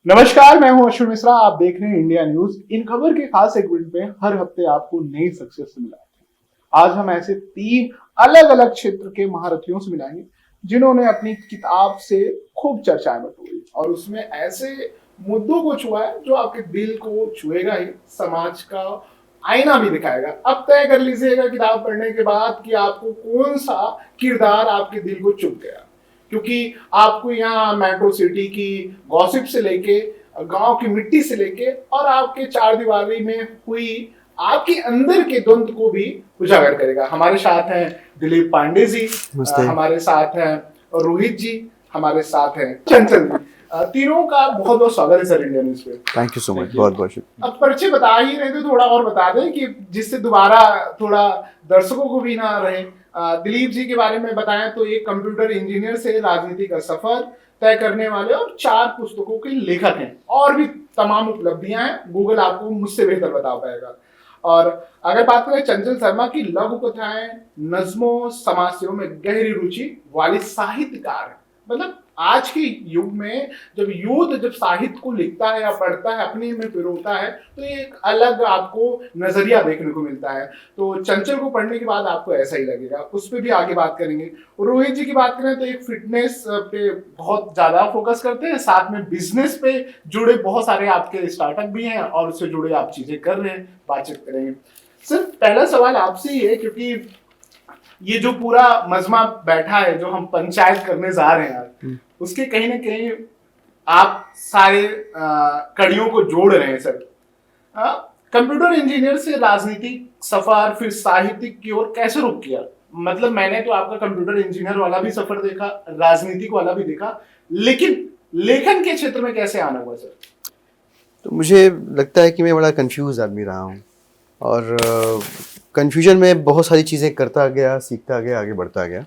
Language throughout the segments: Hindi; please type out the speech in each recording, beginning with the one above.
नमस्कार, मैं हूं अश्विन मिश्रा। आप देख रहे हैं इंडिया न्यूज। इन खबर के खास सेगमेंट में हर हफ्ते आपको नई सक्सेस से मिलाते हैं। आज हम ऐसे 3 अलग अलग क्षेत्र के महारथियों से मिलाएंगे जिन्होंने अपनी किताब से खूब चर्चाएं बटोरी और उसमें ऐसे मुद्दों को छुआ है जो आपके दिल को छुएगा ही, समाज का आईना भी दिखाएगा। अब तय कर लीजिएगा किताब पढ़ने के बाद कि आपको कौन सा किरदार आपके दिल को चुभ गया, क्योंकि आपको यहाँ मेट्रो सिटी की गॉसिप से लेके, गांव की मिट्टी से लेके और आपके चार दीवारी में हुई आपके अंदर के द्वंद को भी उजागर करेगा। हमारे साथ हैं दिलीप पांडे जी, हमारे साथ हैं रोहित जी, हमारे साथ हैं चंचल जी। तीनों का बहुत बहुत स्वागत है सर इंडिया न्यूज पे। थैंक यू सो मच, बहुत बहुत शुक्रिया। अब परिचय बता ही रहे थे, थोड़ा और बता दें कि जिससे दोबारा थोड़ा दर्शकों को भी ना रहे। दिलीप जी के बारे में बताएं तो एक कंप्यूटर इंजीनियर से राजनीति का सफर तय करने वाले और 4 पुस्तकों के लेखक हैं और भी तमाम उपलब्धियां हैं। गूगल आपको मुझसे बेहतर बता पाएगा। और अगर बात करें चंचल शर्मा की, लघु कथाएं, नज्मों, समाज सेवा में गहरी रुचि वाली साहित्यकार है। मतलब आज के युग में जब साहित्य को लिखता है या पढ़ता है, अपने में पिरोता है, तो ये एक अलग आपको नजरिया देखने को मिलता है। तो चंचल को पढ़ने के बाद आपको ऐसा ही लगेगा। उस पर भी आगे बात करेंगे। रोहित जी की बात करें तो एक फिटनेस पे बहुत ज्यादा फोकस करते हैं, साथ में बिजनेस पे जुड़े बहुत सारे आपके स्टार्टअप भी हैं और उससे जुड़े आप चीजें कर रहे हैं, बातचीत करेंगे। सर, पहला सवाल आपसे ही है, क्योंकि ये जो पूरा मजमा बैठा है जो हम पंचायत करने जा रहे हैं उसके कहीं ना कहीं आप सारे कड़ियों को जोड़ रहे हैं। सर, कंप्यूटर इंजीनियर से राजनीतिक सफर, फिर साहित्यिक की ओर कैसे रुख किया? मतलब मैंने तो आपका कंप्यूटर इंजीनियर वाला भी सफर देखा, राजनीतिक वाला भी देखा, लेकिन लेखन के क्षेत्र में कैसे आना हुआ सर? तो मुझे लगता है कि मैं बड़ा कंफ्यूज आदमी रहा हूँ और कंफ्यूजन में बहुत सारी चीज़ें करता गया, सीखता गया, आगे बढ़ता गया।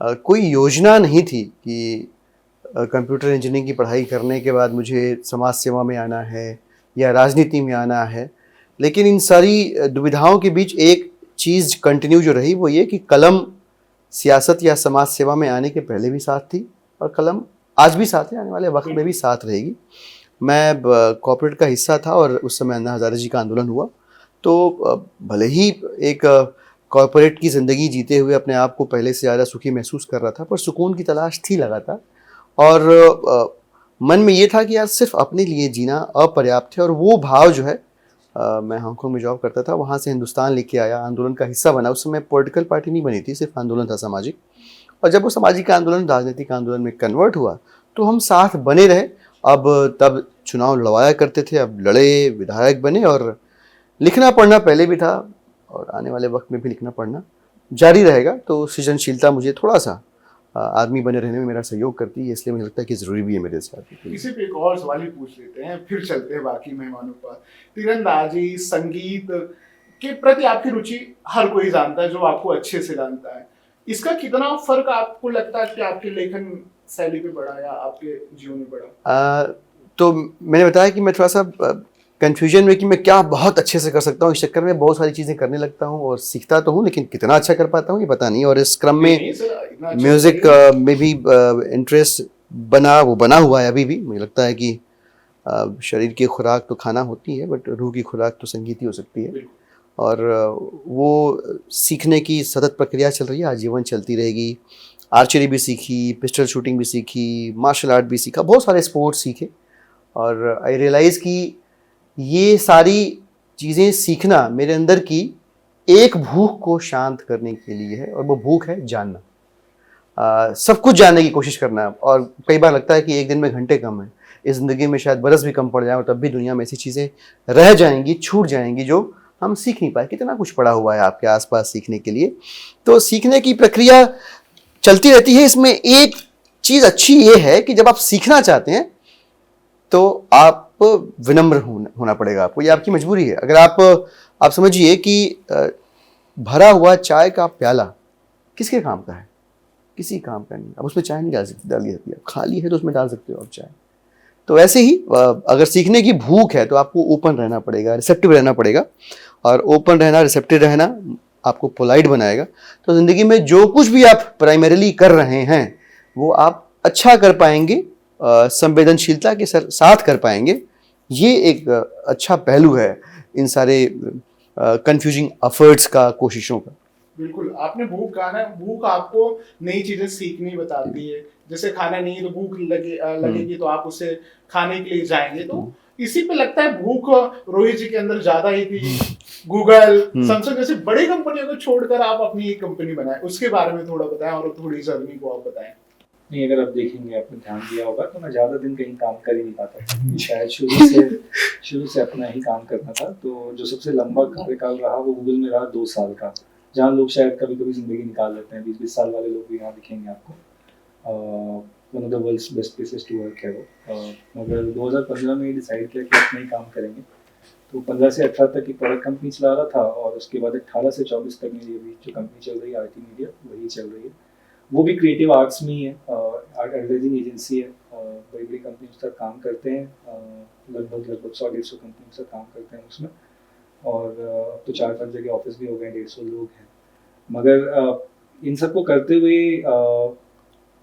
कोई योजना नहीं थी कि कंप्यूटर इंजीनियरिंग की पढ़ाई करने के बाद मुझे समाज सेवा में आना है या राजनीति में आना है। लेकिन इन सारी दुविधाओं के बीच एक चीज़ कंटिन्यू जो रही वो ये कि कलम सियासत या समाज सेवा में आने के पहले भी साथ थी और कलम आज भी साथ है, आने वाले वक्त में भी साथ रहेगी। मैं कॉर्पोरेट का हिस्सा था और उस समय अन्ना हज़ारे जी का आंदोलन हुआ, तो भले ही एक कॉर्पोरेट की ज़िंदगी जीते हुए अपने आप को पहले से ज़्यादा सुखी महसूस कर रहा था, पर सुकून की तलाश थी लगातार। और मन में ये था कि यार सिर्फ अपने लिए जीना अपर्याप्त है। और वो भाव जो है, मैं हांगकांग में जॉब करता था, वहाँ से हिंदुस्तान लेके आया, आंदोलन का हिस्सा बना। उस समय पॉलिटिकल पार्टी नहीं बनी थी, सिर्फ आंदोलन था सामाजिक। और जब वो सामाजिक आंदोलन राजनीतिक आंदोलन में कन्वर्ट हुआ तो हम साथ बने रहे। अब तब चुनाव लड़वाया करते थे, अब लड़े, विधायक बने और लिखना पढ़ना पहले भी था और आने वाले वक्त में भी लिखना पढ़ना जारी रहेगा। तो सृजनशीलता मुझे थोड़ा सा आदमी बने रहने में मेरा सहयोग करती है, इसलिए मुझे लगता है कि ज़रूरी भी है मेरे साथ। इसी पे एक और सवाल ही पूछ लेते हैं, फिर चलते हैं बाकी मेहमानों पर। तीरंदाजी, संगीत के प्रति आपकी रुचि हर कोई जानता है, जो आपको अच्छे से जानता है। इसका कितना फर्क आपको लगता है कि आपके लेखन शैली पे पड़ा या आपके जीवन में पड़ा? तो मैंने बताया कि मैं थोड़ा सा कन्फ्यूजन में कि मैं क्या बहुत अच्छे से कर सकता हूँ, इस चक्कर में बहुत सारी चीज़ें करने लगता हूँ और सीखता तो हूँ, लेकिन कितना अच्छा कर पाता हूँ ये पता नहीं। और इस क्रम में म्यूज़िक में भी इंटरेस्ट बना हुआ है अभी भी। मुझे लगता है कि शरीर की खुराक तो खाना होती है, बट रूह की खुराक तो संगीत ही हो सकती है। और वो सीखने की सतत प्रक्रिया चल रही है, आजीवन चलती रहेगी। आर्चरी भी सीखी, पिस्टल शूटिंग भी सीखी, मार्शल आर्ट भी सीखा, बहुत सारे स्पोर्ट्स सीखे। और आई रियलाइज़ कि ये सारी चीज़ें सीखना मेरे अंदर की एक भूख को शांत करने के लिए है, और वो भूख है जानना, सब कुछ जानने की कोशिश करना। और कई बार लगता है कि एक दिन में घंटे कम है, इस ज़िंदगी में शायद बरस भी कम पड़ जाए और तब भी दुनिया में ऐसी चीज़ें रह जाएंगी, छूट जाएंगी जो हम सीख नहीं पाए। कितना कुछ पड़ा हुआ है आपके आसपास सीखने के लिए। तो सीखने की प्रक्रिया चलती रहती है। इसमें एक चीज़ अच्छी ये है कि जब आप सीखना चाहते हैं तो आप विनम्र होना पड़ेगा आपको, ये आपकी मजबूरी है। अगर आप समझिए कि भरा हुआ चाय का प्याला किसके काम का है? किसी काम का नहीं। अब उसमें चाय नहीं डाली जाती है, खाली है तो उसमें डाल सकते हो आप चाय। तो ऐसे ही अगर सीखने की भूख है तो आपको ओपन रहना पड़ेगा, रिसेप्टिव रहना पड़ेगा। और ओपन रहना, रिसेप्टिव रहना आपको पोलाइट बनाएगा। तो ज़िंदगी में जो कुछ भी आप प्राइमरीली कर रहे हैं वो आप अच्छा कर पाएंगे संवेदनशीलता के साथ कर पाएंगे, ये एक अच्छा पहलू है इन सारे कंफ्यूजिंग एफर्ट्स का, कोशिशों का। बिल्कुल, आपने भूख कहा ना, भूख आपको नई चीजें सीखनी बताती है। जैसे खाना नहीं है तो भूख लगेगी तो आप उसे खाने के लिए जाएंगे, तो इसी पे लगता है भूख रोहित जी के अंदर ज्यादा ही थी। गूगल, सैमसंग जैसी बड़ी कंपनियों को छोड़कर आप अपनी एक कंपनी बनाए, उसके बारे में थोड़ा बताएं और थोड़ी जर्नी को आप बताएं। नहीं, अगर आप देखेंगे, आपने ध्यान दिया होगा तो मैं ज़्यादा दिन कहीं काम कर ही नहीं पाता था। शायद शुरू से अपना ही काम करना था। तो जो सबसे लंबा कार्यकाल रहा वो गूगल में रहा 2 साल का, जहाँ लोग शायद कभी कभी ज़िंदगी निकाल लेते हैं। 20-20 साल वाले लोग भी यहाँ दिखेंगे आपको। One of the world's best places to work है वो। मगर 2015 में डिसाइड किया कि अपना ही काम करेंगे। तो 15 से 18 तक एक प्रोडक्ट कंपनी चला रहा था, और उसके बाद 18 से 24 तक मेरी अभी जो कंपनी चल रही है आरटी मीडिया, वही चल रही है। वो भी क्रिएटिव आर्ट्स में ही है, एडवर्टाइजिंग एजेंसी है। बड़ी बड़ी कंपनी के साथ काम करते हैं, लगभग 100-150 कंपनी के साथ काम करते हैं उसमें। और अब तो 4-5 जगह ऑफिस भी हो गए, 150 लोग हैं। मगर इन सबको करते हुए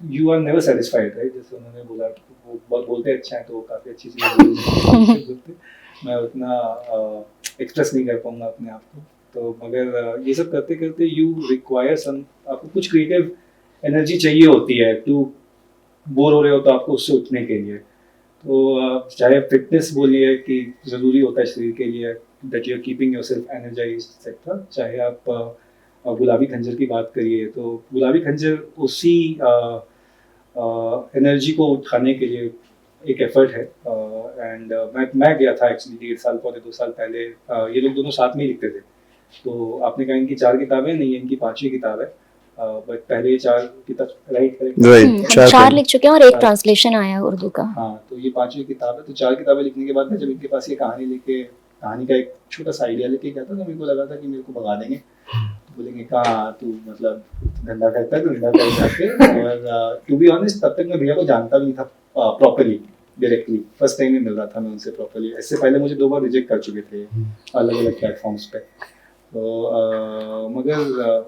you are never satisfied, right? जैसे उन्होंने बोला, वो बोलते अच्छा है तो वो काफ़ी अच्छी चीज़ मैं उतना एक्सप्रेस नहीं कर पाऊंगा अपने आप को। तो मगर ये सब करते करते यू रिक्वायर सम, आपको कुछ क्रिएटिव एनर्जी चाहिए होती है। टू बोर हो रहे हो तो आपको उससे उठने के लिए, तो चाहे फिटनेस बोलिए कि ज़रूरी होता है शरीर के लिए, that you are keeping yourself energised etcetera. चाहे आप गुलाबी खंजर की बात करिए, तो गुलाबी खंजर उसी एनर्जी को उठाने के लिए एक एफर्ट है। एंड मैं गया था एक्चुअली 1.5 साल, पौने 2 साल पहले। ये लोग दोनों साथ में ही लिखते थे। तो आपने कहा इनकी 4 किताबें, नहीं इनकी 5वीं किताब है। बट पहले 4 किताब राइट 4 लिख चुके हैं और एक ट्रांसलेशन आया उर्दू का। हाँ, तो ये 5वीं किताब है। तो 4 किताबें लिखने के बाद मैं जब इनके पास ये कहानी का एक छोटा सा आइडिया लेके गया था, तो मेरे को लगा था कि मेरे को भगा देंगे, तो बोलेंगे कहाँ तू मतलब धंधा करता है, तो धंधा कर जाके। और टू बी ऑनेस्ट, तब तक मैं भैया को जानता भी नहीं था प्रॉपरली, डायरेक्टली। फर्स्ट टाइम ही मिल रहा था मैं उनसे प्रॉपरली। इससे पहले मुझे 2 बार रिजेक्ट कर चुके थे अलग अलग प्लेटफॉर्म्स पे। तो मगर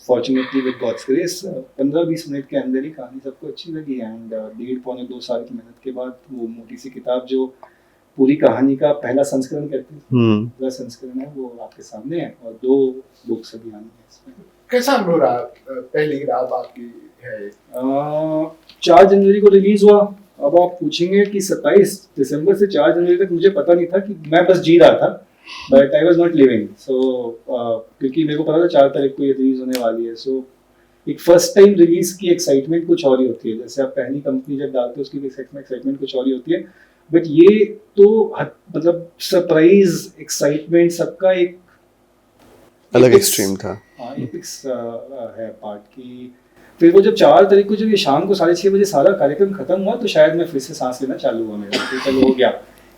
fortunately with God's grace 15-20 minute के अंदर ही कहानी सबको अच्छी लगी। एंड 1.5-2 साल की मेहनत के बाद वो मोटी सी किताब, जो पूरी कहानी का पहला संस्करण कहते हैं, पहला संस्करण है, वो आपके सामने है। और 2 बुक्स अभी आनी है इसमें। कैसा अनुभव रहा पहली किताब आपकी है? 4 जनवरी को रिलीज हुआ। अब आप पूछेंगे कि 27 दिसंबर से 4 जनवरी तक मुझे पता नहीं था, कि मैं बस जी रहा था, but I was not living. So क्योंकि मेरे को पता था 4 तारीख को ये रिलीज होने वाली है। सो एक फर्स्ट टाइम रिलीज की एक्साइटमेंट कुछ और ही होती है। जैसे आप पहली कंपनी जब डालते हो उसकी एक्साइटमेंट कुछ और ही होती है, बट ये तो मतलब सरप्राइज एक्साइटमेंट सबका एक अलग एक्सट्रीम था। हाँ, एपिक्स है पार्ट की। फिर वो जब 4 तारीख को जब ये शाम को 6:30 बजे सारा कार्यक्रम खत्म हुआ, तो शायद मैं फिर से सांस लेना चालू हुआ मेरा, तो चलो हो गया,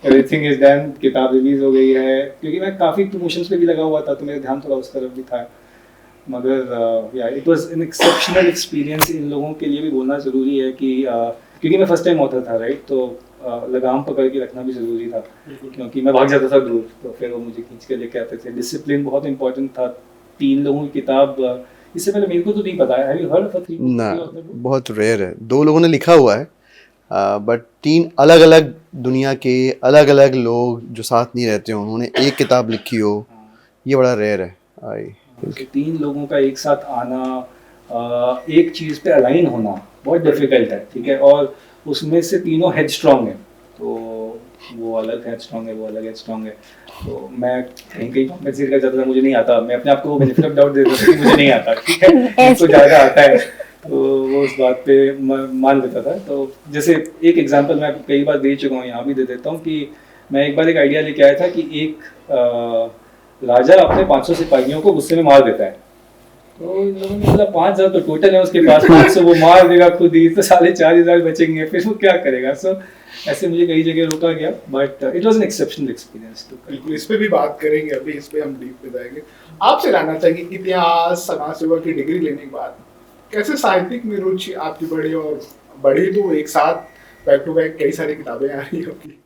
एवरीथिंग इज डन, किताब रिलीज हो गई है। क्योंकि मैं काफ़ी प्रमोशंस पे भी लगा हुआ था, तो मेरा ध्यान थोड़ा उस तरफ भी था। मगर या it was an exceptional experience. इन लोगों के लिए भी बोलना ज़रूरी है कि क्योंकि मैं फर्स्ट टाइम ऑथर था, राइट? तो लगाम पकड़ के रखना भी ज़रूरी था, क्योंकि मैं भाग जाता था दूर, तो फिर वो मुझे खींच के लेके आते थे। डिसिप्लिन बहुत इंपॉर्टेंट था। 3 लोगों की किताब, इससे पहले मेरे को तो नहीं पता है। Have you heard of 3? ना, बहुत रेयर है। 2 लोगों ने लिखा हुआ है, बट 3 अलग अलग दुनिया के अलग अलग लोग जो साथ नहीं रहते हो, उन्होंने एक किताब लिखी हो, ये बड़ा रेयर है। तो 3 लोगों का एक साथ आना, एक चीज़ पे अलाइन होना बहुत डिफिकल्ट है, ठीक है? और उसमें से तीनों हेड स्ट्रॉन्ग है, तो वो अलग हेड स्ट्रॉन्ग है, वो अलग हेड स्ट्रॉन्ग है। तो मैं कहीं कॉम्पेंसेट कर जाता था, मुझे नहीं आता। मैं अपने आप को बेनिफिट ऑफ डाउट देता था कि मुझे नहीं आता, ठीक है? उनको ज़्यादा आता है, तो वो उस बात पे मान लेता था। तो जैसे एक एग्जांपल मैं कई बार दे चुका हूँ, यहाँ भी दे देता हूँ कि मैं एक बार एक आइडिया लेके आया था कि एक राजा अपने 500 सिपाहियों को गुस्से में मार देता है। तो इन लोगों ने बोला 5,000 तो टोटल है उसके पास, 500 वो मार देगा खुद ही, तो 4,500 बचेंगे, फिर वो क्या करेगा? सो ऐसे मुझे कई जगह रोका गया, but it was an exceptional experience. बिल्कुल, इस पे भी बात करेंगे, अभी इस पे हम डीप पे जाएंगे। आपसे जानना चाहिए, इतिहास समाज सेवा की डिग्री लेने के बाद कैसे साहित्यिक में रुचि आपकी बढ़ी, और बढ़ी तो एक साथ बैक टू बैक कई सारी किताबें आ रही होगी।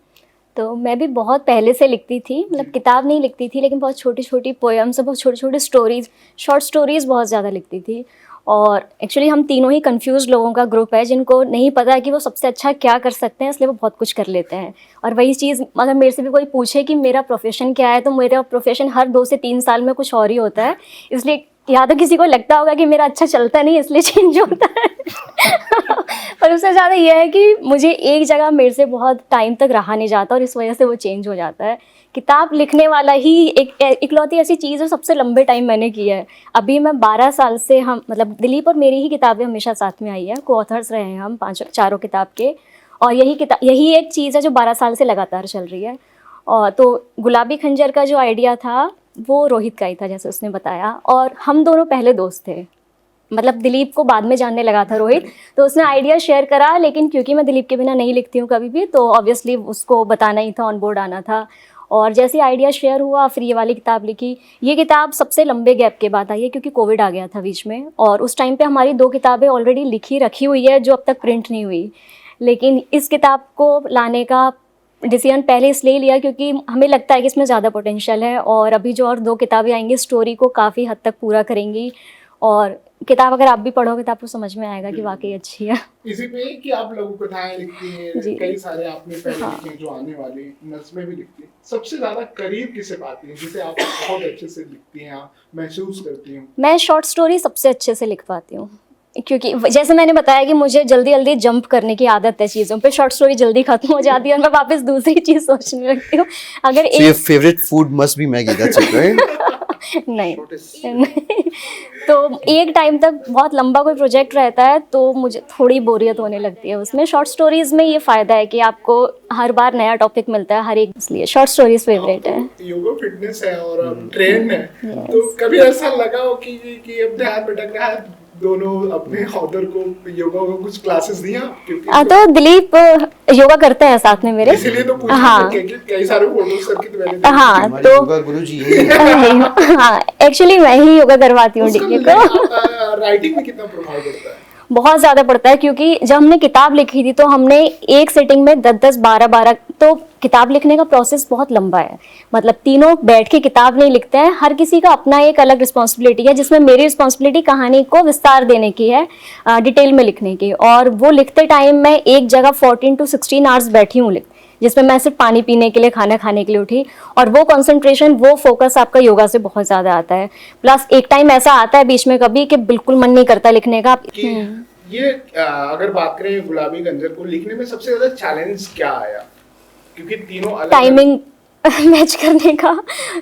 तो मैं भी बहुत पहले से लिखती थी, मतलब किताब नहीं लिखती थी, लेकिन बहुत छोटी छोटी पोएम्स, बहुत छोटी छोटी स्टोरीज, शॉर्ट स्टोरीज़ बहुत ज़्यादा लिखती थी। और एक्चुअली हम तीनों ही कंफ्यूज लोगों का ग्रुप है जिनको नहीं पता है कि वो सबसे अच्छा क्या कर सकते हैं, इसलिए वो बहुत कुछ कर लेते हैं। और वही चीज़ अगर मेरे से भी कोई पूछे कि मेरा प्रोफेशन क्या है, तो मेरा प्रोफेशन हर 2 से 3 साल में कुछ और ही होता है। इसलिए या तो किसी को लगता होगा कि मेरा अच्छा चलता नहीं इसलिए चेंज होता है पर उससे ज़्यादा यह है कि मुझे एक जगह मेरे से बहुत टाइम तक रहा नहीं जाता और इस वजह से वो चेंज हो जाता है। किताब लिखने वाला ही एक इकलौती ऐसी चीज़ है सबसे लंबे टाइम मैंने की है। अभी मैं 12 साल से, हम मतलब दिलीप और मेरी ही किताबें हमेशा साथ में आई है, को ऑथर्स रहे हैं हम चारों किताब के। और यही एक चीज़ है जो 12 साल से लगातार चल रही है। और तो गुलाबी खंजर का जो आइडिया था वो रोहित का ही था, जैसे उसने बताया। और हम दोनों पहले दोस्त थे, मतलब दिलीप को बाद में जानने लगा था रोहित, तो उसने आइडिया शेयर करा, लेकिन क्योंकि मैं दिलीप के बिना नहीं लिखती हूँ कभी भी, तो ऑब्वियसली उसको बताना ही था, ऑन बोर्ड आना था। और जैसे आइडिया शेयर हुआ फिर ये वाली किताब लिखी। ये किताब सबसे लंबे गैप के बाद आई है क्योंकि कोविड आ गया था बीच में, और उस टाइम पे हमारी 2 किताबें ऑलरेडी लिखी रखी हुई है जो अब तक प्रिंट नहीं हुई। लेकिन इस किताब को लाने का डिसीजन पहले इसलिए लिया क्योंकि हमें लगता है कि इसमें ज़्यादा पोटेंशियल है, और अभी जो और 2 किताबें आएंगी स्टोरी को काफ़ी हद तक पूरा करेंगी। और किताब अगर आप भी पढ़ोगे तो आपको समझ में आएगा कि वाकई अच्छी है। इसी पे कि आप लघु कथाएं लिखती हैं, कई सारे आपने पहले लिखे हैं जो आने वाले, नज़्में भी लिखती हैं। सबसे ज्यादा करीब किसे पाती हैं जिसे आप बहुत अच्छे से लिखती हैं, आप महसूस करती हैं? मैं शॉर्ट स्टोरी सबसे अच्छे से लिख पाती हूँ, क्योंकि जैसे मैंने बताया कि मुझे जल्दी जल्दी जंप करने की आदत है चीज़ों पे। शॉर्ट स्टोरी जल्दी खत्म हो जाती है और मैं वापस दूसरी चीज़ सोचने लगती हूँ। अगर So your favorite food must be Maggie, that's it, right? नहीं तो एक टाइम तक बहुत लंबा कोई प्रोजेक्ट रहता है तो मुझे थोड़ी बोरियत होने लगती है उसमें। शॉर्ट स्टोरीज में ये फ़ायदा है कि आपको हर बार नया टॉपिक मिलता है हर एक, इसलिए शॉर्ट स्टोरीज फेवरेट है। योगा फिटनेस है और अब ट्रेंड है, तो कभी ऐसा लगा हो कि अब ध्यान भटक रहा है, दोनों अपने ऑथर को योगा को कुछ क्लासेस दिया? तो दिलीप योगा करते हैं साथ में मेरे, इसीलिए तो पूछा हाँ कई सारे फोटोज करके तो मैंने देखे। हाँ हमारे तो योगा गुरुजी यही हैं। हाँ एक्चुअली मैं ही योगा करवाती हूँ डीके को। राइटिंग में कितना प्रभाव पड़ता है? बहुत ज़्यादा पड़ता है, क्योंकि जब हमने किताब लिखी थी तो हमने एक सिटिंग में 10-10 12-12, तो किताब लिखने का प्रोसेस बहुत लंबा है। मतलब तीनों बैठ के किताब नहीं लिखते हैं, हर किसी का अपना एक अलग रिस्पॉन्सिबिलिटी है, जिसमें मेरी रिस्पॉन्सिबिलिटी कहानी को विस्तार देने की है, डिटेल में लिखने की। और वो लिखते टाइम मैं एक जगह 14 to 16 आवर्स बैठी हूँ जिसमें मैं सिर्फ पानी पीने के लिए, खाना खाने के लिए उठी। और वो कंसंट्रेशन, वो फोकस आपका योगा से बहुत ज़्यादा आता है। प्लस एक टाइम ऐसा आता है बीच में कभी कि बिल्कुल मन नहीं करता लिखने का। ये अगर बात करें गुलाबी खंजर को लिखने में सबसे ज्यादा चैलेंज क्या आया? क्योंकि तीनों अलग टाइमिंग मैच करने का।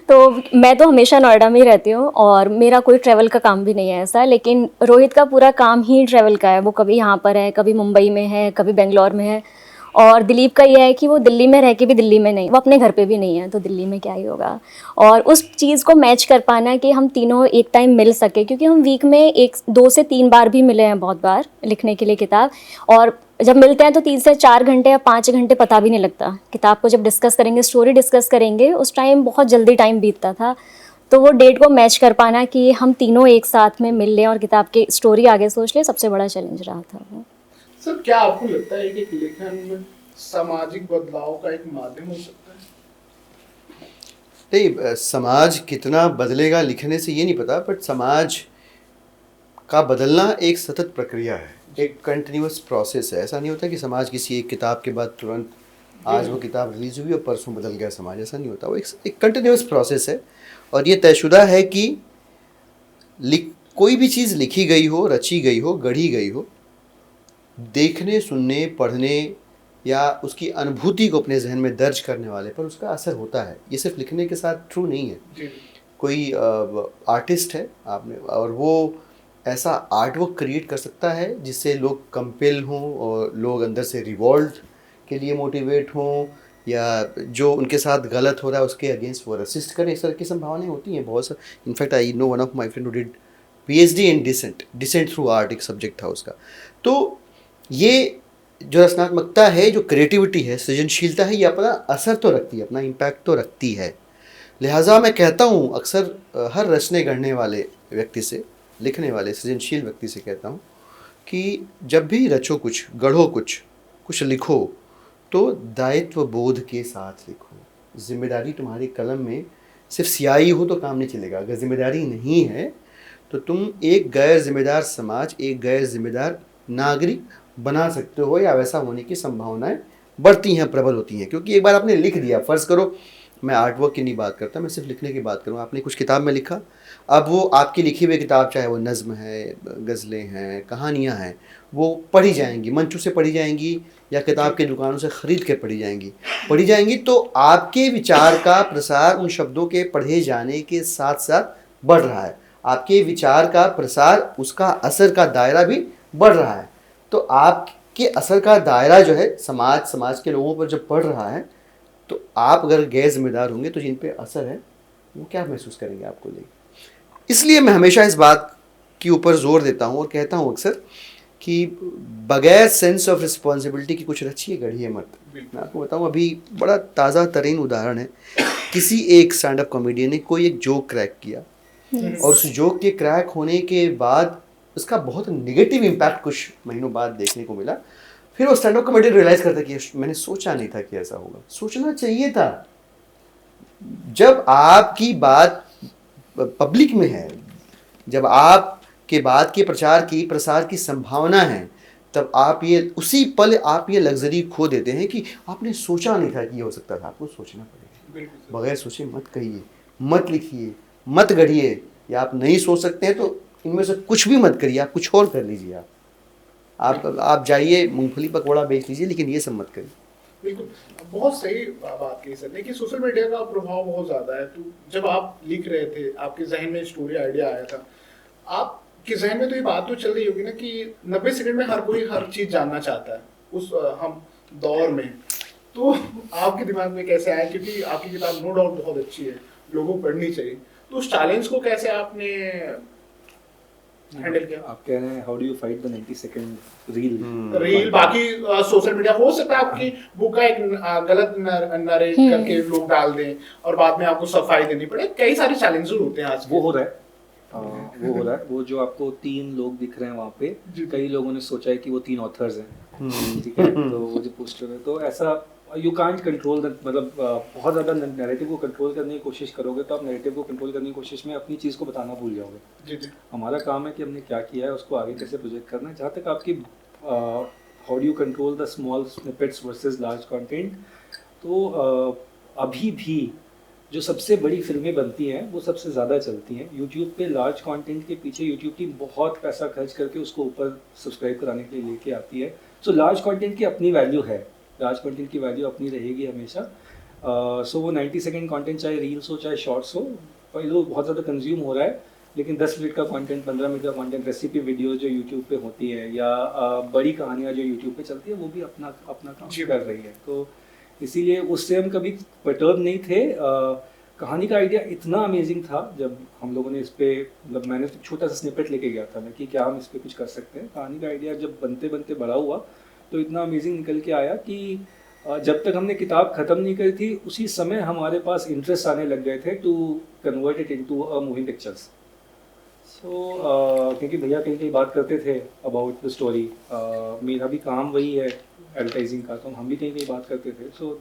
तो मैं तो हमेशा नोएडा में ही रहती हूँ और मेरा कोई ट्रैवल का काम भी नहीं है ऐसा, लेकिन रोहित का पूरा काम ही ट्रैवल का है। वो कभी यहाँ पर है, कभी मुंबई में है, कभी बेंगलोर में है। और दिलीप का ये है कि वो दिल्ली में रह के भी दिल्ली में नहीं, वो अपने घर पे भी नहीं है, तो दिल्ली में क्या ही होगा। और उस चीज़ को मैच कर पाना कि हम तीनों एक टाइम मिल सके, क्योंकि हम वीक में 2 से 3 बार भी मिले हैं बहुत बार लिखने के लिए किताब। और जब मिलते हैं तो 3 से 4 घंटे या 5 घंटे पता भी नहीं लगता। किताब को जब डिस्कस करेंगे, स्टोरी डिस्कस करेंगे, उस टाइम बहुत जल्दी टाइम बीतता था। तो वो डेट को मैच कर पाना कि हम तीनों एक साथ में मिल लें और किताब की स्टोरी आगे सोच लें, सबसे बड़ा चैलेंज रहा था वो। सर, क्या आपको लगता है कि लेखन सामाजिक बदलाव का एक माध्यम हो सकता है? नहीं, समाज कितना बदलेगा लिखने से ये नहीं पता, बट समाज का बदलना एक सतत प्रक्रिया है, एक कंटिन्यूअस प्रोसेस है। ऐसा नहीं होता कि समाज किसी एक किताब के बाद तुरंत आज वो किताब रिलीज हुई और परसों बदल गया समाज, ऐसा नहीं होता। वो एक कंटिन्यूअस प्रोसेस है और ये तयशुदा है कि कोई भी चीज़ लिखी गई हो, रची गई हो, गढ़ी गई हो, देखने, सुनने, पढ़ने या उसकी अनुभूति को अपने जहन में दर्ज करने वाले पर उसका असर होता है। ये सिर्फ लिखने के साथ ट्रू नहीं है। कोई आर्टिस्ट है आपने, और वो ऐसा आर्टवर्क क्रिएट कर सकता है जिससे लोग कंपेल हों और लोग अंदर से रिवॉल्ट के लिए मोटिवेट हों, या जो उनके साथ गलत हो रहा है उसके अगेंस्ट वो रेसिस्ट करें। इस तरह की संभावनाएं होती हैं बहुत सारी। In fact I know one of my friend who did PhD in dissent through art, एक सब्जेक्ट था उसका। तो ये जो रचनात्मकता है, जो क्रिएटिविटी है, सृजनशीलता है, ये अपना असर तो रखती है, अपना इम्पैक्ट तो रखती है। लिहाजा मैं कहता हूँ अक्सर हर रचने गढ़ने वाले व्यक्ति से, लिखने वाले सृजनशील व्यक्ति से कहता हूँ कि जब भी रचो कुछ, गढ़ो कुछ लिखो, तो दायित्व बोध के साथ लिखो। जिम्मेदारी तुम्हारी कलम में सिर्फ स्याही हो तो काम नहीं चलेगा। अगर जिम्मेदारी नहीं है तो तुम एक गैर जिम्मेदार समाज, एक गैर जिम्मेदार नागरिक बना सकते हो, या वैसा होने की संभावनाएं बढ़ती हैं, प्रबल होती हैं। क्योंकि एक बार आपने लिख दिया, फ़र्ज़ करो, मैं आर्ट वर्क की नहीं बात करता, मैं सिर्फ लिखने की बात करूँ, आपने कुछ किताब में लिखा, अब वो आपकी लिखी हुई किताब, चाहे वो नज़्म है, गज़लें हैं, कहानियाँ हैं, वो पढ़ी जाएंगी, मंचों से पढ़ी जाएंगी या किताब की दुकानों से ख़रीद कर पढ़ी जाएंगी, तो आपके विचार का प्रसार उन शब्दों के पढ़े जाने के साथ साथ बढ़ रहा है, आपके विचार का प्रसार, उसका असर का दायरा भी बढ़ रहा है। तो आपके असर का दायरा जो है समाज के लोगों पर जब बढ़ रहा है, तो आप अगर गैर जिम्मेदार होंगे तो जिन पे असर है वो क्या महसूस करेंगे आपको लेके। इसलिए मैं हमेशा इस बात के ऊपर जोर देता हूँ और कहता हूँ अक्सर कि बगैर सेंस ऑफ रिस्पॉन्सिबिलिटी की कुछ रचिए गढ़िए मत। मैं आपको बताऊँ, अभी बड़ा ताज़ा तरीन उदाहरण है, किसी एक स्टैंड अप कॉमेडियन ने कोई एक जोक क्रैक किया और उस जोक के क्रैक होने के बाद उसका बहुत नेगेटिव इम्पैक्ट कुछ महीनों बाद देखने को मिला। फिर वो स्टैंड अप कॉमेडियन रियलाइज़ करता कि मैंने सोचा नहीं था कि ऐसा होगा, सोचना चाहिए था। जब आपकी बात पब्लिक में है, जब आपके बात के प्रचार की प्रसार की संभावना है, तब आप ये उसी पल आप ये लग्जरी खो देते हैं कि आपने सोचा नहीं था कि ये हो सकता था। आपको सोचना पड़ेगा, बगैर सोचे मत कहिए, मत लिखिए, मत गढ़िए, या आप नहीं सोच सकते हैं तो इनमें से कुछ भी मत करिए, आप कुछ और कर लीजिए। आप जाइए मूंगफली पकौड़ा बेच लीजिए, लेकिन ये सब मत करिए। बिल्कुल, बहुत सही बात कही सर ने कि सोशल मीडिया का प्रभाव बहुत ज़्यादा है। तो जब आप लिख रहे थे, आपके जहन में स्टोरी आइडिया आया था, आपके जहन में तो ये बात तो चल रही होगी ना कि 90 सेकंड में हर कोई हर चीज़ जानना चाहता है उस हम दौर में। तो आपके दिमाग में कैसे आया, क्योंकि आपकी किताब नो डाउट बहुत अच्छी है, लोगों को पढ़नी चाहिए, तो उस चैलेंज को कैसे आपने हैंडल किया? आप कह रहे हैं how do you fight the 90 second reel? बाकी सोशल मीडिया हो सकता है आपकी बुक का एक गलत नरेट करके लोग डाल दें और बाद में आपको सफाई देनी पड़े। कई सारे चैलेंजेस होते हैं आज। वो हो रहा है, वो जो आपको 3 लोग दिख रहे हैं वहाँ पे, कई लोगों ने सोचा है कि वो 3 ऑथर्स हैं, ठीक है, तो वो जो पोस्टर है, तो ऐसा यू कांट कंट्रोल द, मतलब बहुत ज़्यादा नैरेटिव को कंट्रोल करने की कोशिश करोगे तो आप नैरेटिव को कंट्रोल करने की कोशिश में अपनी चीज़ को बताना भूल जाओगे। जी। हमारा काम है कि हमने क्या किया है, उसको आगे कैसे प्रोजेक्ट करना है। जहाँ तक आपकी how do you control the small snippets versus large content, तो अभी भी जो सबसे बड़ी फिल्में बनती हैं वो सबसे ज़्यादा चलती हैं यूट्यूब पे। लार्ज कंटेंट के पीछे यूट्यूब टीम बहुत पैसा खर्च करके उसको ऊपर सब्सक्राइब कराने के लिए लेके आती है। सो लार्ज कंटेंट की अपनी वैल्यू है, लार्ज कंटेंट की वैल्यू अपनी रहेगी हमेशा। सो वो 90 सेकंड कंटेंट चाहे रील्स हो चाहे शॉर्ट्स हो, वो बहुत ज़्यादा कंज्यूम हो रहा है, लेकिन 10 मिनट का कंटेंट, 15 मिनट का कंटेंट, रेसिपी वीडियो जो यूट्यूब पे होती है या बड़ी कहानियाँ जो यूट्यूब पे चलती है, वो भी अपना काम कर रही है। तो इसीलिए उससे हम कभी पर्टर्ब नहीं थे। कहानी का आइडिया इतना अमेजिंग था जब हम लोगों ने इस पर, मतलब मैंने तो छोटा सा स्निपेट लेके गया था मैं कि क्या हम इस पर कुछ कर सकते हैं। कहानी का आइडिया जब बनते बनते बड़ा हुआ तो इतना अमेजिंग निकल के आया कि जब तक हमने किताब ख़त्म नहीं करी थी उसी समय हमारे पास इंटरेस्ट आने लग गए थे to convert it into a movie pictures. So क्योंकि भैया कहीं कहीं बात करते थे अबाउट द स्टोरी, मेरा भी काम वही है एडवर्टाइजिंग का, तो हम भी कहीं कहीं बात करते थे। सो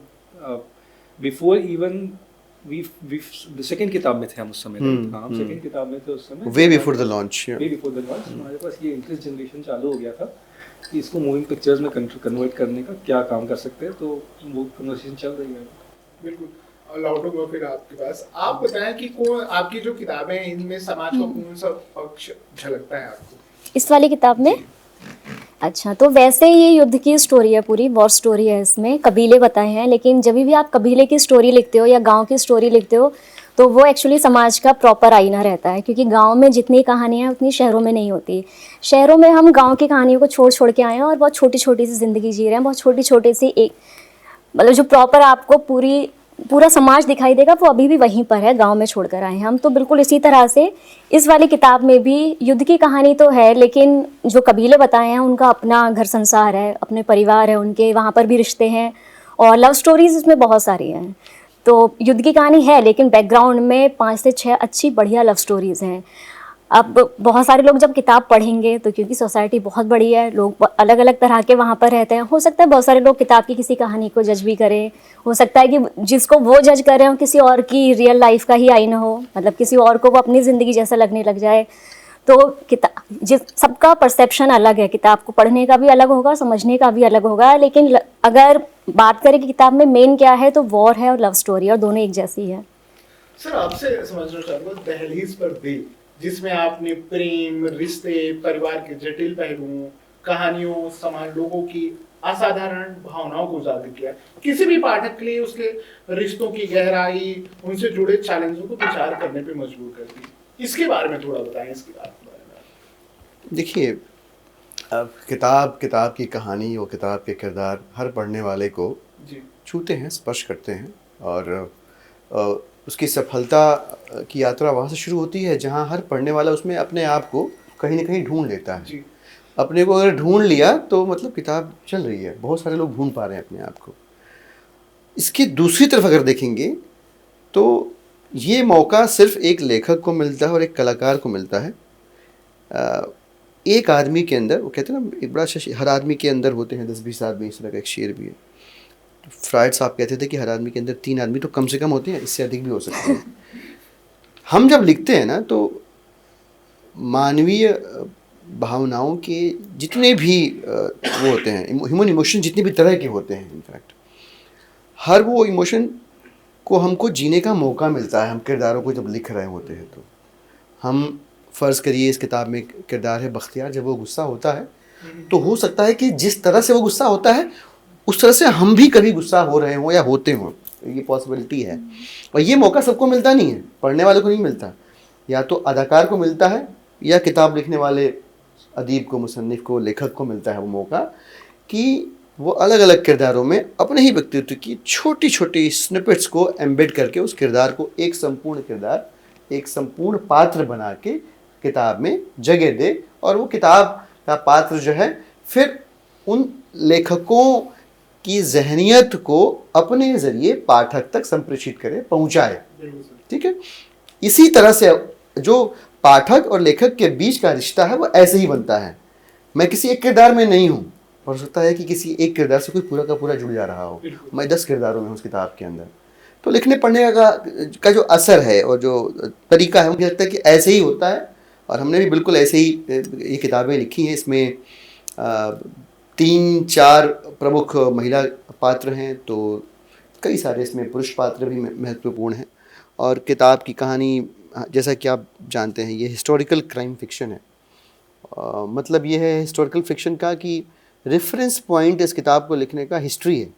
बिफोर इवन सेकंड किताब में थे हम उस समय, हम सेकंड किताब में थे उस समय, वे बिफोर द लॉन्च हमारे पास ये इंटरेस्ट जनरेशन चालू हो गया था कि इसको मूविंग पिक्चर्स में कन्वर्ट करने का क्या काम कर सकते हैं, तो वो कन्वर्सेशन चल रही है। बिल्कुल। लौटो गो फिर आपके पास, आप बताएं कि कौन आपकी जो किताबें हैं इनमें समाज का कौन सा पक्ष झलकता है आपको? इस वाली किताब में? अच्छा, तो वैसे ये युद्ध की स्टोरी है, पूरी वॉर स्टोरी है, इसमें कबीले बताए हैं, लेकिन जब भी आप कबीले की स्टोरी लिखते हो या गांव की स्टोरी लिखते हो तो वो एक्चुअली समाज का प्रॉपर आईना रहता है, क्योंकि गांव में जितनी कहानियाँ उतनी शहरों में नहीं होती। शहरों में हम गांव की कहानियों को छोड़ छोड़ के आए हैं और बहुत छोटी छोटी सी ज़िंदगी जी रहे हैं, बहुत छोटी छोटी सी एक, मतलब जो प्रॉपर आपको पूरा समाज दिखाई देगा वो अभी भी वहीं पर है, गांव में छोड़कर आए हैं हम। तो बिल्कुल इसी तरह से इस वाली किताब में भी युद्ध की कहानी तो है, लेकिन जो कबीले बताए हैं उनका अपना घर संसार है, अपने परिवार है उनके, वहाँ पर भी रिश्ते हैं और लव स्टोरीज इसमें बहुत सारी हैं। तो युद्ध की कहानी है लेकिन बैकग्राउंड में 5 से 6 अच्छी बढ़िया लव स्टोरीज़ हैं। अब बहुत सारे लोग जब किताब पढ़ेंगे तो क्योंकि सोसाइटी बहुत बड़ी है, लोग अलग अलग तरह के वहाँ पर रहते हैं, हो सकता है बहुत सारे लोग किताब की किसी कहानी को जज भी करें, हो सकता है कि जिसको वो जज कर रहे हो किसी और की रियल लाइफ का ही आईना हो, मतलब किसी और को वो अपनी ज़िंदगी जैसा लगने लग जाए। तो किताब जिस सबका परसेप्शन अलग है, किताब को पढ़ने का भी अलग होगा, समझने का भी अलग होगा, लेकिन अगर बात करें कि किताब में मेन क्या है तो वॉर है और लव स्टोरी, और दोनों एक जैसी है। सर आपसे समझना चाहूंगा, दहलीज पर दिल, जिसमें आपने प्रेम, रिश्ते, परिवार के जटिल पहलुओं, कहानियों, समाज, लोगों की असाधारण भावनाओं को उजागर किया, किसी भी पाठक के लिए उसके रिश्तों की गहराई, उनसे जुड़े चैलेंजों को विचार करने पे मजबूर करती है। इसके बारे में थोड़ा बताएं, इसके बारे में। देखिए, अब किताब की कहानी और किताब के किरदार हर पढ़ने वाले को जी छूते हैं, स्पर्श करते हैं, और उसकी सफलता की यात्रा वहाँ से शुरू होती है जहाँ हर पढ़ने वाला उसमें अपने आप को कहीं ना कहीं ढूंढ लेता है। जी अपने को अगर ढूंढ लिया तो मतलब किताब चल रही है, बहुत सारे लोग ढूंढ पा रहे हैं अपने आप को। इसकी दूसरी तरफ अगर देखेंगे तो ये मौका सिर्फ एक लेखक को मिलता है और एक कलाकार को मिलता है। एक आदमी के अंदर, वो कहते हैं ना, एक बड़ा हर आदमी के अंदर होते हैं 10-20 आदमी, इस तरह का एक शेर भी है। फ्राइड साहब कहते थे कि हर आदमी के अंदर 3 आदमी तो कम से कम होते हैं, इससे अधिक भी हो सकते हैं। हम जब लिखते हैं ना तो मानवीय भावनाओं के जितने भी वो होते हैं, ह्यूमन इमोशन जितने भी तरह के होते हैं, इनफैक्ट हर वो इमोशन को हमको जीने का मौका मिलता है। हम किरदारों को जब लिख रहे होते हैं तो हम फ़र्ज़ करिए इस किताब में किरदार है बख्तियार, जब वो गुस्सा होता है तो हो सकता है कि जिस तरह से वो गुस्सा होता है उस तरह से हम भी कभी गुस्सा हो रहे हों या होते हों, ये पॉसिबिलिटी है। और ये मौका सबको मिलता नहीं है, पढ़ने वाले को नहीं मिलता, या तो अदाकार को मिलता है या किताब लिखने वाले अदीब को, मुसन्निफ़ को, लेखक को मिलता है वो मौका कि वो अलग अलग किरदारों में अपने ही व्यक्तित्व की छोटी छोटी स्निपेट्स को एम्बेड करके उस किरदार को एक संपूर्ण किरदार, एक संपूर्ण पात्र बना के किताब में जगह दे, और वो किताब का पात्र जो है फिर उन लेखकों की जहनियत को अपने ज़रिए पाठक तक संप्रेषित करे, पहुँचाए। ठीक है, इसी तरह से जो पाठक और लेखक के बीच का रिश्ता है वो ऐसे ही बनता है। मैं किसी एक किरदार में नहीं हूँ, हो सकता है कि किसी एक किरदार से कोई पूरा का पूरा जुड़ जा रहा हो, मैं 10 किरदारों में हूँ उस किताब के अंदर। तो लिखने पढ़ने का जो असर है और जो तरीका है, मुझे लगता है कि ऐसे ही होता है। और हमने भी बिल्कुल ऐसे ही ये किताबें लिखी हैं। इसमें 3-4 प्रमुख महिला पात्र हैं, तो कई सारे इसमें पुरुष पात्र भी महत्वपूर्ण हैं। और किताब की कहानी, जैसा कि आप जानते हैं, ये हिस्टोरिकल क्राइम फिक्शन है। मतलब ये है हिस्टोरिकल फिक्शन का कि रेफरेंस पॉइंट इस किताब को लिखने का हिस्ट्री है,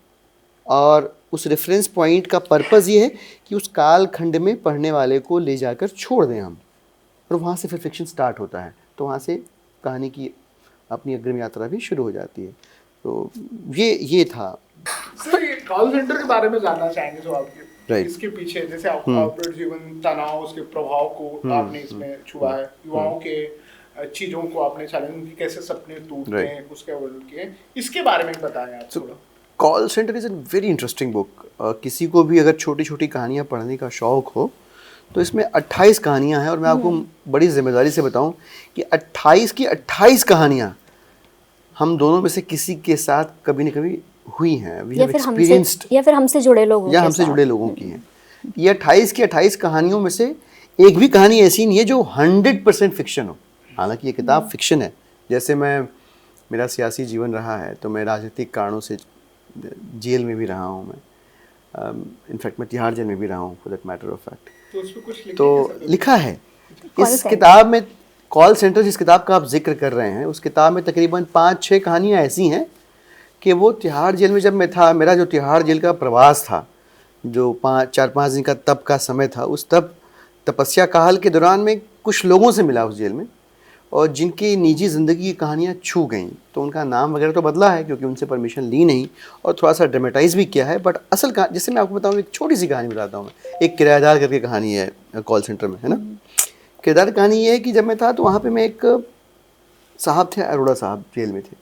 और उस रेफरेंस पॉइंट का पर्पज़ ये है कि उस काल खंड में पढ़ने वाले को ले जाकर छोड़ दें हम, और वहाँ से फिर फिक्शन स्टार्ट होता है। तो वहाँ से कहानी की अपनी अग्रिम यात्रा भी शुरू हो जाती है। तो ये था। सर ये कॉल सेंटर के बारे में जानना चाहेंगे जो आपके Right. इसके पीछे, जैसे आप कॉर्पोरेट जीवन, तनाव, उसके प्रभाव को आपने इसमें छुआ है, युवाओं के चीजों को आपने चैलेंज, उनके कैसे सपने टूटते हैं उसके वर्णन किए, इसके बारे में बताएं आप थोड़ा। Call centre is a very interesting book. किसी को भी अगर छोटी छोटी कहानियाँ पढ़ने का शौक़ हो तो इसमें 28 कहानियाँ हैं, और मैं आपको बड़ी जिम्मेदारी से बताऊं कि 28 की 28 कहानियाँ हम दोनों में से किसी के साथ कभी न कभी हुई हैं, या फिर हमसे जुड़े लोगों की हैं। ये 28 की 28 कहानियों में से एक भी कहानी ऐसी नहीं है जो 100% फिक्शन हो। हालांकि ये किताब फिक्शन है। जैसे मेरा सियासी जीवन रहा है, तो मैं राजनीतिक कारणों से जेल में भी रहा हूँ, मैं इनफैक्ट मैं तिहाड़ जेल में भी रहा हूँ, for that matter of fact. तो लिखा है इस किताब में। कॉल सेंटर जिस किताब का आप जिक्र कर रहे हैं, उस किताब में तकरीबन 5-6 कहानियाँ ऐसी हैं कि वो तिहाड़ जेल में जब मैं था, मेरा जो तिहाड़ जेल का प्रवास था, जो 4-5 दिन का तप का समय था, उस तपस्या काल के दौरान में कुछ लोगों से मिला उस जेल में, और जिनकी निजी ज़िंदगी की कहानियाँ छू गईं। तो उनका नाम वगैरह तो बदला है क्योंकि उनसे परमिशन ली नहीं, और थोड़ा सा ड्रामेटाइज़ भी किया है। बट असल कहानी, जैसे मैं आपको बताऊँ, एक छोटी सी कहानी बताता हूँ मैं। एक किराएदार करके कहानी है कॉल सेंटर में, है ना। किरदार कहानी ये है कि जब मैं था तो वहाँ पे मैं एक साहब थे, अरोड़ा साहब जेल में थे,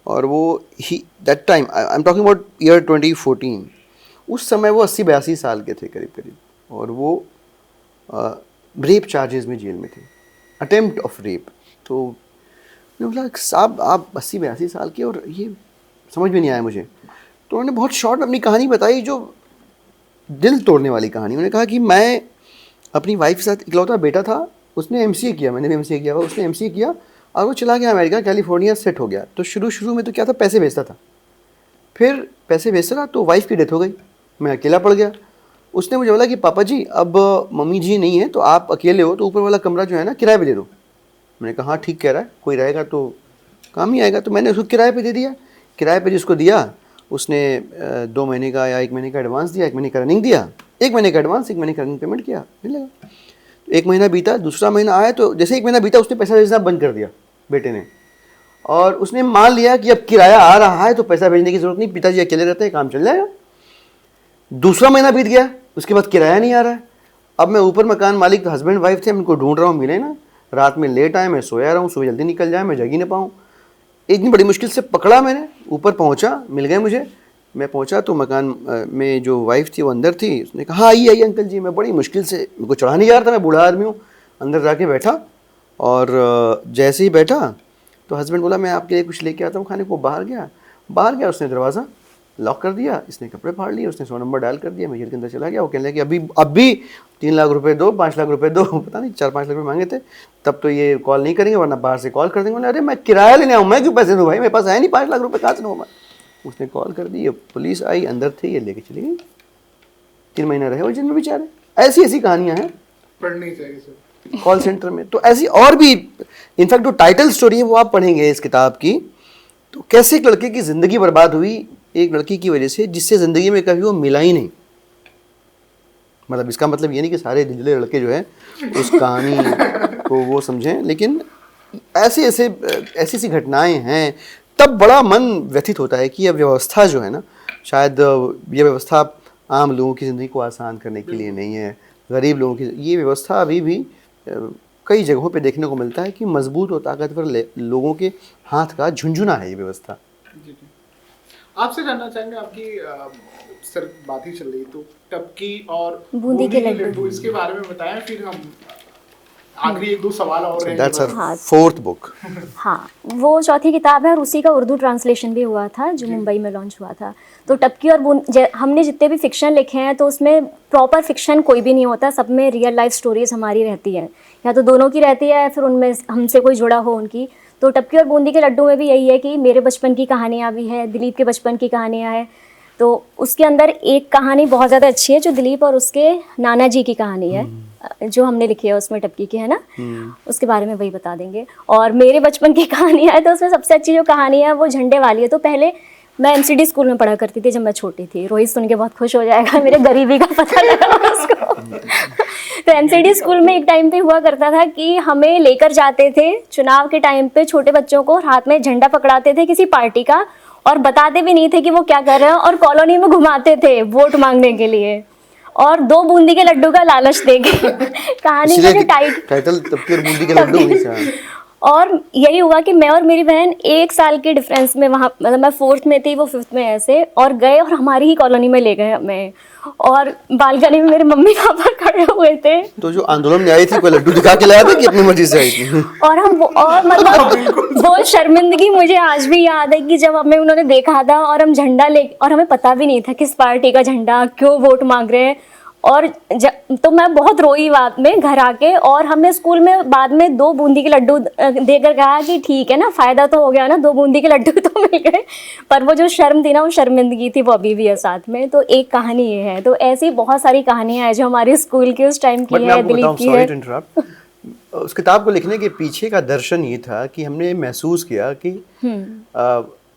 और वो that time I am talking about year 2014। उस समय वो 80-82 साल के थे करीब, और वो रेप चार्जेस में जेल में थे, अटेम्प्ट ऑफ रेप। तो मैंने बोला, साहब आप 80-82 साल के, और ये समझ में नहीं आया मुझे। तो उन्होंने बहुत शॉर्ट अपनी कहानी बताई, जो दिल तोड़ने वाली कहानी। उन्होंने कहा कि मैं अपनी वाइफ के साथ इकलौता बेटा था, उसने एमसीए किया, मैंने भी एमसीए किया हुआ, उसने एमसीए किया और वो चला गया अमेरिका, कैलिफोर्निया सेट हो गया। तो शुरू में तो क्या था, पैसे भेजता था, फिर पैसे भेजता था तो वाइफ की डेथ हो गई, मैं अकेला पड़ गया। उसने मुझे बोला कि पापा जी अब मम्मी जी नहीं है तो आप अकेले हो, तो ऊपर वाला कमरा जो है ना किराए पे दे दो। मैंने कहा हाँ ठीक कह रहा है, कोई रहेगा तो काम ही आएगा। तो मैंने उसको किराए पे दे दिया। किराए पे जिसको दिया उसने 2 महीने का या 1 महीने का एडवांस दिया, 1 महीने का रनिंग दिया, 1 महीने का एडवांस, 1 महीने का रनिंग पेमेंट किया, मिलेगा। तो 1 महीना बीता, दूसरा महीना आया, तो जैसे 1 महीना बीता उसने पैसा भेजना बंद कर दिया बेटे ने, और उसने मान लिया कि अब किराया आ रहा है तो पैसा भेजने की जरूरत नहीं, पिताजी अकेले रहते हैं, काम चल जाएगा। दूसरा महीना बीत गया, उसके बाद किराया नहीं आ रहा है। अब मैं ऊपर मकान मालिक, हस्बैंड वाइफ थे, उनको ढूंढ रहा हूँ, मिले ना, रात में लेट आए, मैं सोया रहा हूँ, सुबह जल्दी निकल जाए, मैं जग ही ना पाऊँ। एक दिन बड़ी मुश्किल से पकड़ा मैंने, ऊपर पहुँचा, मिल गए मुझे। मैं पहुँचा तो मकान में जो वाइफ थी वो अंदर थी। उसने कहा हाँ आइए अंकल जी। मैं बड़ी मुश्किल से, मेरे को चढ़ा नहीं जा रहा था, मैं बूढ़ा आदमी हूँ। अंदर जाके बैठा और जैसे ही बैठा तो हस्बैंड बोला मैं आपके लिए कुछ लेके आता हूँ खाने को। बाहर गया, उसने दरवाज़ा लॉक कर दिया, इसने कपड़े फाड़ लिए, उसने 100 नंबर डायल कर दिया, मैं जेल के अंदर चला गया। वो कहने लगे अभी 3 लाख रुपए दो, 5 लाख रुपए दो, पता नहीं 4-5 लाख रुपए मांगे थे। तब तो ये कॉल नहीं करेंगे वरना बाहर से कॉल कर देंगे। अरे मैं किराया लेने आऊँ, मैं क्यों पैसे दूँ भाई, मेरे पास है नहीं 5 लाख रुपए, कहाँ से दूँ मैं। उसने कॉल कर दी, पुलिस आई, अंदर थे, ये लेके चली गई। 3 महीना रहे वो जेल में बेचारे। ऐसी कहानियाँ हैं पढ़नी चाहिए सर कॉल सेंटर में। तो ऐसी और भी, इनफैक्ट जो टाइटल स्टोरी है वो आप पढ़ेंगे इस किताब की, तो कैसे एक लड़के की ज़िंदगी बर्बाद हुई एक लड़की की वजह से, जिससे ज़िंदगी में कभी वो मिला ही नहीं। मतलब इसका मतलब ये नहीं कि सारे दिल्ली लड़के जो है उस कहानी को वो समझें, लेकिन ऐसी घटनाएं हैं, तब बड़ा मन व्यथित होता है कि यह व्यवस्था जो है ना, शायद ये व्यवस्था आम लोगों की ज़िंदगी को आसान करने के लिए नहीं है, गरीब लोगों की। ये व्यवस्था अभी भी कई जगहों पे देखने को मिलता है कि मजबूत और ताकतवर लोगों के हाथ का झुंझुना है ये व्यवस्था। जी। आपसे जानना चाहेंगे, आपकी सिर्फ बात ही चल रही तो टपकी और बूंदी के लड्डू, इसके बारे में बताएं, फिर हम आखिरी 1-2 सवाल और रहेंगे। दैट्स आवर हाँ। 4th book. हाँ, वो चौथी किताब है और उसी का उर्दू ट्रांसलेशन भी हुआ था जो मुंबई में लॉन्च हुआ था। तो टपकी और हमने जितने भी फिक्शन लिखे हैं तो उसमें प्रॉपर फिक्शन कोई भी नहीं होता, सब में रियल लाइफ स्टोरीज हमारी रहती है, या तो दोनों की रहती है, फिर उनमें हमसे कोई जुड़ा हो उनकी। तो टपकी और बूंदी के लड्डू में भी यही है कि मेरे बचपन की कहानियाँ भी हैं, दिलीप के बचपन की कहानियाँ हैं। तो उसके अंदर एक कहानी बहुत ज़्यादा अच्छी है जो दिलीप और उसके नाना जी की कहानी है, जो हमने लिखी है उसमें टपकी की, है ना, उसके बारे में वही बता देंगे। और मेरे बचपन की कहानियाँ है तो उसमें सबसे अच्छी जो कहानी है वो झंडे वाली है। तो पहले मैं MCD स्कूल में पढ़ा करती थी जब मैं छोटी थी। रोहित सुन के बहुत खुश हो जाएगा, मेरे गरीबी का पता लगा उसको। तो MCD स्कूल में एक टाइम पे हुआ करता था कि हमें लेकर जाते थे चुनाव के टाइम पे, छोटे बच्चों को हाथ में झंडा पकड़ाते थे किसी पार्टी का, और बताते भी नहीं थे कि वो क्या कर रहे हैं, और कॉलोनी में घुमाते थे वोट मांगने के लिए, और 2 बूंदी के लड्डू का लालच देके। कहानी का जो टाइटल टपकी और बूंदी के लड्डू ही था। और यही हुआ कि मैं और मेरी बहन 1 साल के डिफरेंस में, वहाँ मतलब मैं 4th में थी, वो 5th में, ऐसे, और गए और हमारी ही कॉलोनी में ले गए हमें, और बालकनी में मेरे मम्मी पापा खड़े हुए थे। तो जो आंदोलन में आई थी कोई लड्डू दिखा के लाया था कि अपनी मर्जी से आई थी? और मतलब वो शर्मिंदगी मुझे आज भी याद है कि जब हमें उन्होंने देखा था और हम झंडा ले, और हमें पता भी नहीं था किस पार्टी का झंडा, क्यों वोट मांग रहे हैं, और तो मैं बहुत रोई बाद में घर आके, और हमने स्कूल में बाद में 2 बूंदी के लड्डू देकर कहा कि ठीक है ना, फ़ायदा तो हो गया ना, 2 बूंदी के लड्डू तो मिल गए। पर वो जो शर्म थी ना, वो शर्मिंदगी थी, वो अभी भी है साथ में। तो एक कहानी ये है। तो ऐसी बहुत सारी कहानियाँ हैं जो हमारे स्कूल की उस टाइम की है, दिलीप की है। उस किताब को लिखने के पीछे का दर्शन ये था कि हमने महसूस किया कि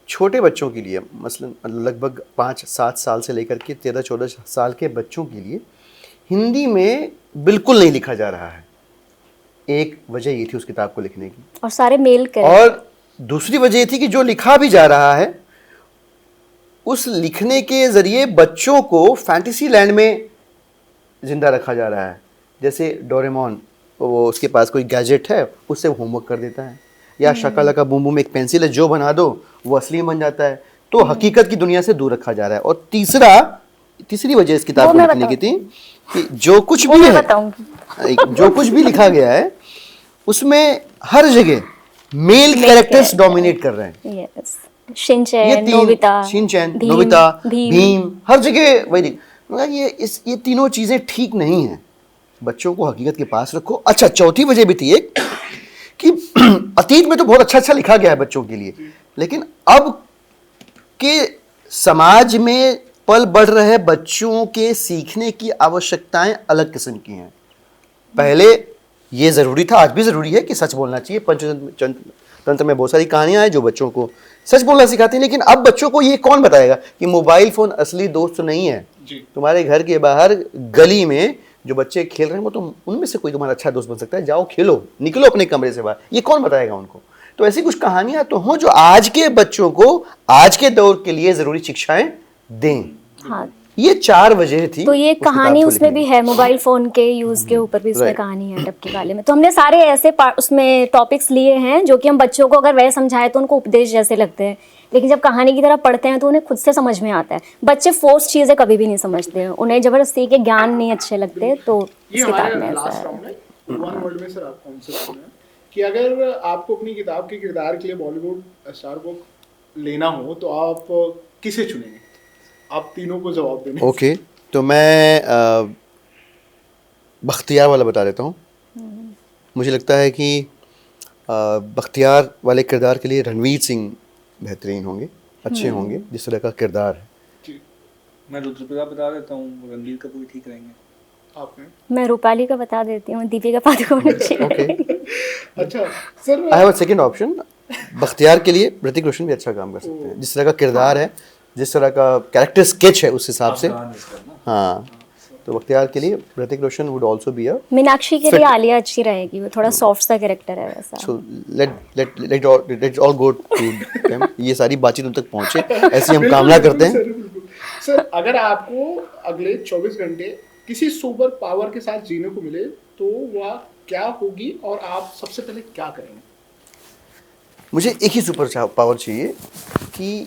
छोटे बच्चों के लिए, मसलन लगभग 5-7 साल से लेकर के 13-14 साल के बच्चों के लिए हिंदी में बिल्कुल नहीं लिखा जा रहा है। एक वजह ये थी उस किताब को लिखने की, और सारे मेल करें। और दूसरी वजह ये थी कि जो लिखा भी जा रहा है उस लिखने के जरिए बच्चों को फैंटेसी लैंड में जिंदा रखा जा रहा है। जैसे डोरेमोन, वो उसके पास कोई गैजेट है, उससे होमवर्क कर देता है, या शकालका बूम बूम एक पेंसिल है, जो बना दो वो असली बन जाता है। तो हकीकत की दुनिया से दूर रखा जा रहा है। और तीसरी वजह इस किताब को लिखने की थी कि जो कुछ भी है, जो कुछ भी लिखा गया है उसमें हर जगह मेल कैरेक्टर्स डोमिनेट कर रहे हैं। शिनचैन, नोबिता, भीम, हर जगह वही। ये तीनों चीजें ठीक नहीं है। बच्चों को हकीकत के पास रखो। अच्छा, चौथी वजह भी थी एक कि अतीत में तो बहुत अच्छा अच्छा लिखा गया है बच्चों के लिए, लेकिन अब के समाज में पल बढ़ रहे बच्चों के सीखने की आवश्यकताएं अलग किस्म की हैं। पहले ये ज़रूरी था, आज भी ज़रूरी है कि सच बोलना चाहिए। पंचतंत्र में बहुत सारी कहानियां हैं जो बच्चों को सच बोलना सिखाती हैं, लेकिन अब बच्चों को ये कौन बताएगा कि मोबाइल फ़ोन असली दोस्त नहीं है। तुम्हारे घर के बाहर गली में जो बच्चे खेल रहे हैं वो तो उनमें से कोई तुम्हारा अच्छा दोस्त बन सकता है। जाओ खेलो, निकलो अपने कमरे से बाहर, ये कौन बताएगा उनको। तो ऐसी कुछ कहानियां तो हों जो आज के बच्चों को आज के दौर के लिए ज़रूरी शिक्षाएं दें। हाँ, ये 4 वजह थी। तो ये उस किताब कहानी को उसमें लिखने भी है, मोबाइल फोन के यूज के ऊपर भी उसमें Right. कहानी है डब के वाले में। तो हमने सारे ऐसे उसमें टॉपिक्स लिए हैं जो कि हम बच्चों को अगर वह समझाए तो उनको उपदेश जैसे लगते हैं, लेकिन जब कहानी की तरह पढ़ते हैं तो उन्हें खुद से समझ में आता है। बच्चे फोर्स चीजें कभी भी नहीं समझते हैं, उन्हें जबरदस्ती के ज्ञान नहीं अच्छे लगते। तो ये इस किताब में हमारे ऐसा लास्ट है। राउंड है वन वर्ड में। सर आप कौन से राउंड में कि अगर आपको अपनी किताब के किरदार के लिए बॉलीवुड स्टार को लेना हो तो आप किसे चुनेंगे? आप तीनों को जवाब देने। ओके, तो मैं बख्तियार वाला बता देता हूँ। मुझे लगता है कि बख्तियार वाले किरदार के लिए रणवीर सिंह बेहतरीन होंगे, अच्छे होंगे, जिस तरह का किरदार है। जी, मैं रुद्रप्रताप बता देता हूँ, रणबीर कपूर ठीक रहेंगे। आपने? मैं रूपाली का बता देती हूँ, दीपिका पादुकोण अच्छी ओके, अच्छा sir, I have a second option. Bakhtiyar के लिए ऋतिक रोशन भी अच्छा काम कर सकते हैं, जिस तरह का किरदार है, जिस तरह का कैरेक्टर स्केच है उस हिसाब से। हाँ, तो बख्तियार के लिए Hrithik Roshan would also be a. Meenakshi के लिए आलिया अच्छी रहेगी, वो थोड़ा सॉफ्ट सा कैरेक्टर है वैसा। So let all go to them. ये सारी बातचीत उन तक पहुंचे, ऐसी हम कामना करते हैं। सर अगर आपको अगले 24 घंटे किसी सुपर पावर के साथ जीने को मिले तो वह क्या होगी और आप सबसे पहले क्या करेंगे? मुझे एक ही सुपर पावर चाहिए कि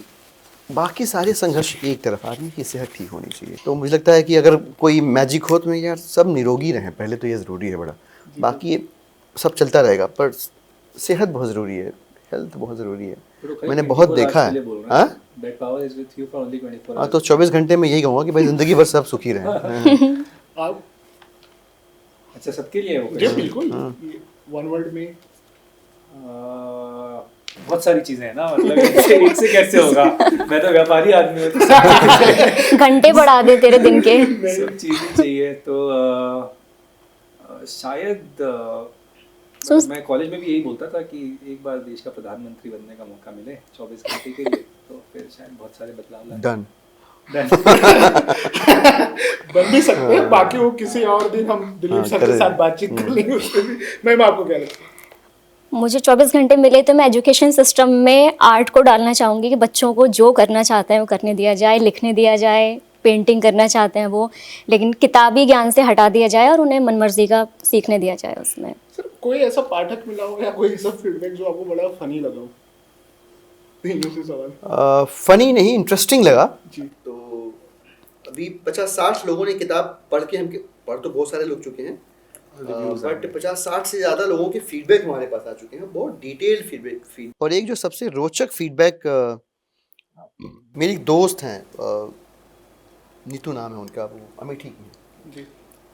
बाकी सारे संघर्ष एक तरफ, आदमी की सेहत ठीक होनी चाहिए। तो मुझे लगता है कि अगर कोई मैजिक हो तो यार सब निरोगी रहें, पहले तो ये ज़रूरी है बड़ा। बाकी सब चलता रहेगा, पर सेहत बहुत ज़रूरी है, हेल्थ बहुत ज़रूरी है। मैंने बहुत देखा है। हाँ, तो 24 घंटे में यही कहूँगा कि भाई ज़िंदगी भर सब सुखी रहें। आप? अच्छा, सबके लिए वो जी बिल्कुल, वन वर्ड में। बहुत सारी चीजें हैं ना, मतलब एक से कैसे होगा। मैं तो व्यापारी आदमी हूँ, तो घंटे बढ़ा दे तेरे दिन के। सब चीजें चाहिए। तो शायद मैं कॉलेज में भी यही बोलता था कि एक बार देश का प्रधानमंत्री बनने का मौका मिले 24 घंटे के लिए, तो फिर शायद बहुत सारे बदलाव लाए। डन। बन भी सकते हैं, बाकी वो किसी और दिन हम दिलीप सर के साथ बातचीत कर लेंगे उसपे भी। मैम आपको क्या लगता है? मुझे 24 घंटे मिले तो मैं एजुकेशन सिस्टम में आर्ट को डालना चाहूँगी कि बच्चों को जो करना चाहते हैं वो करने दिया जाए, लिखने दिया जाए, पेंटिंग करना चाहते हैं वो, लेकिन किताबी ज्ञान से हटा दिया जाए और उन्हें मनमर्जी का सीखने दिया जाए उसमें। सर कोई ऐसा पाठक मिला हो या कोई ऐसा फीडबैक जो आपको बड़ा फनी लगा हो? तीनों से सवाल। फनी नहीं, इंटरेस्टिंग लगा। जी। तो अभी 50-60 लोगों ने किताब पढ़ के, हम पढ़ तो बहुत सारे लोग चुके हैं, बट 50-60 से ज़्यादा लोगों के फीडबैक हमारे पास आ चुके हैं, बहुत डिटेल्ड फीडबैक। और एक जो सबसे रोचक फीडबैक, मेरी एक दोस्त हैं, नीतू नाम है उनका, वो अमेठी की हैं। जी।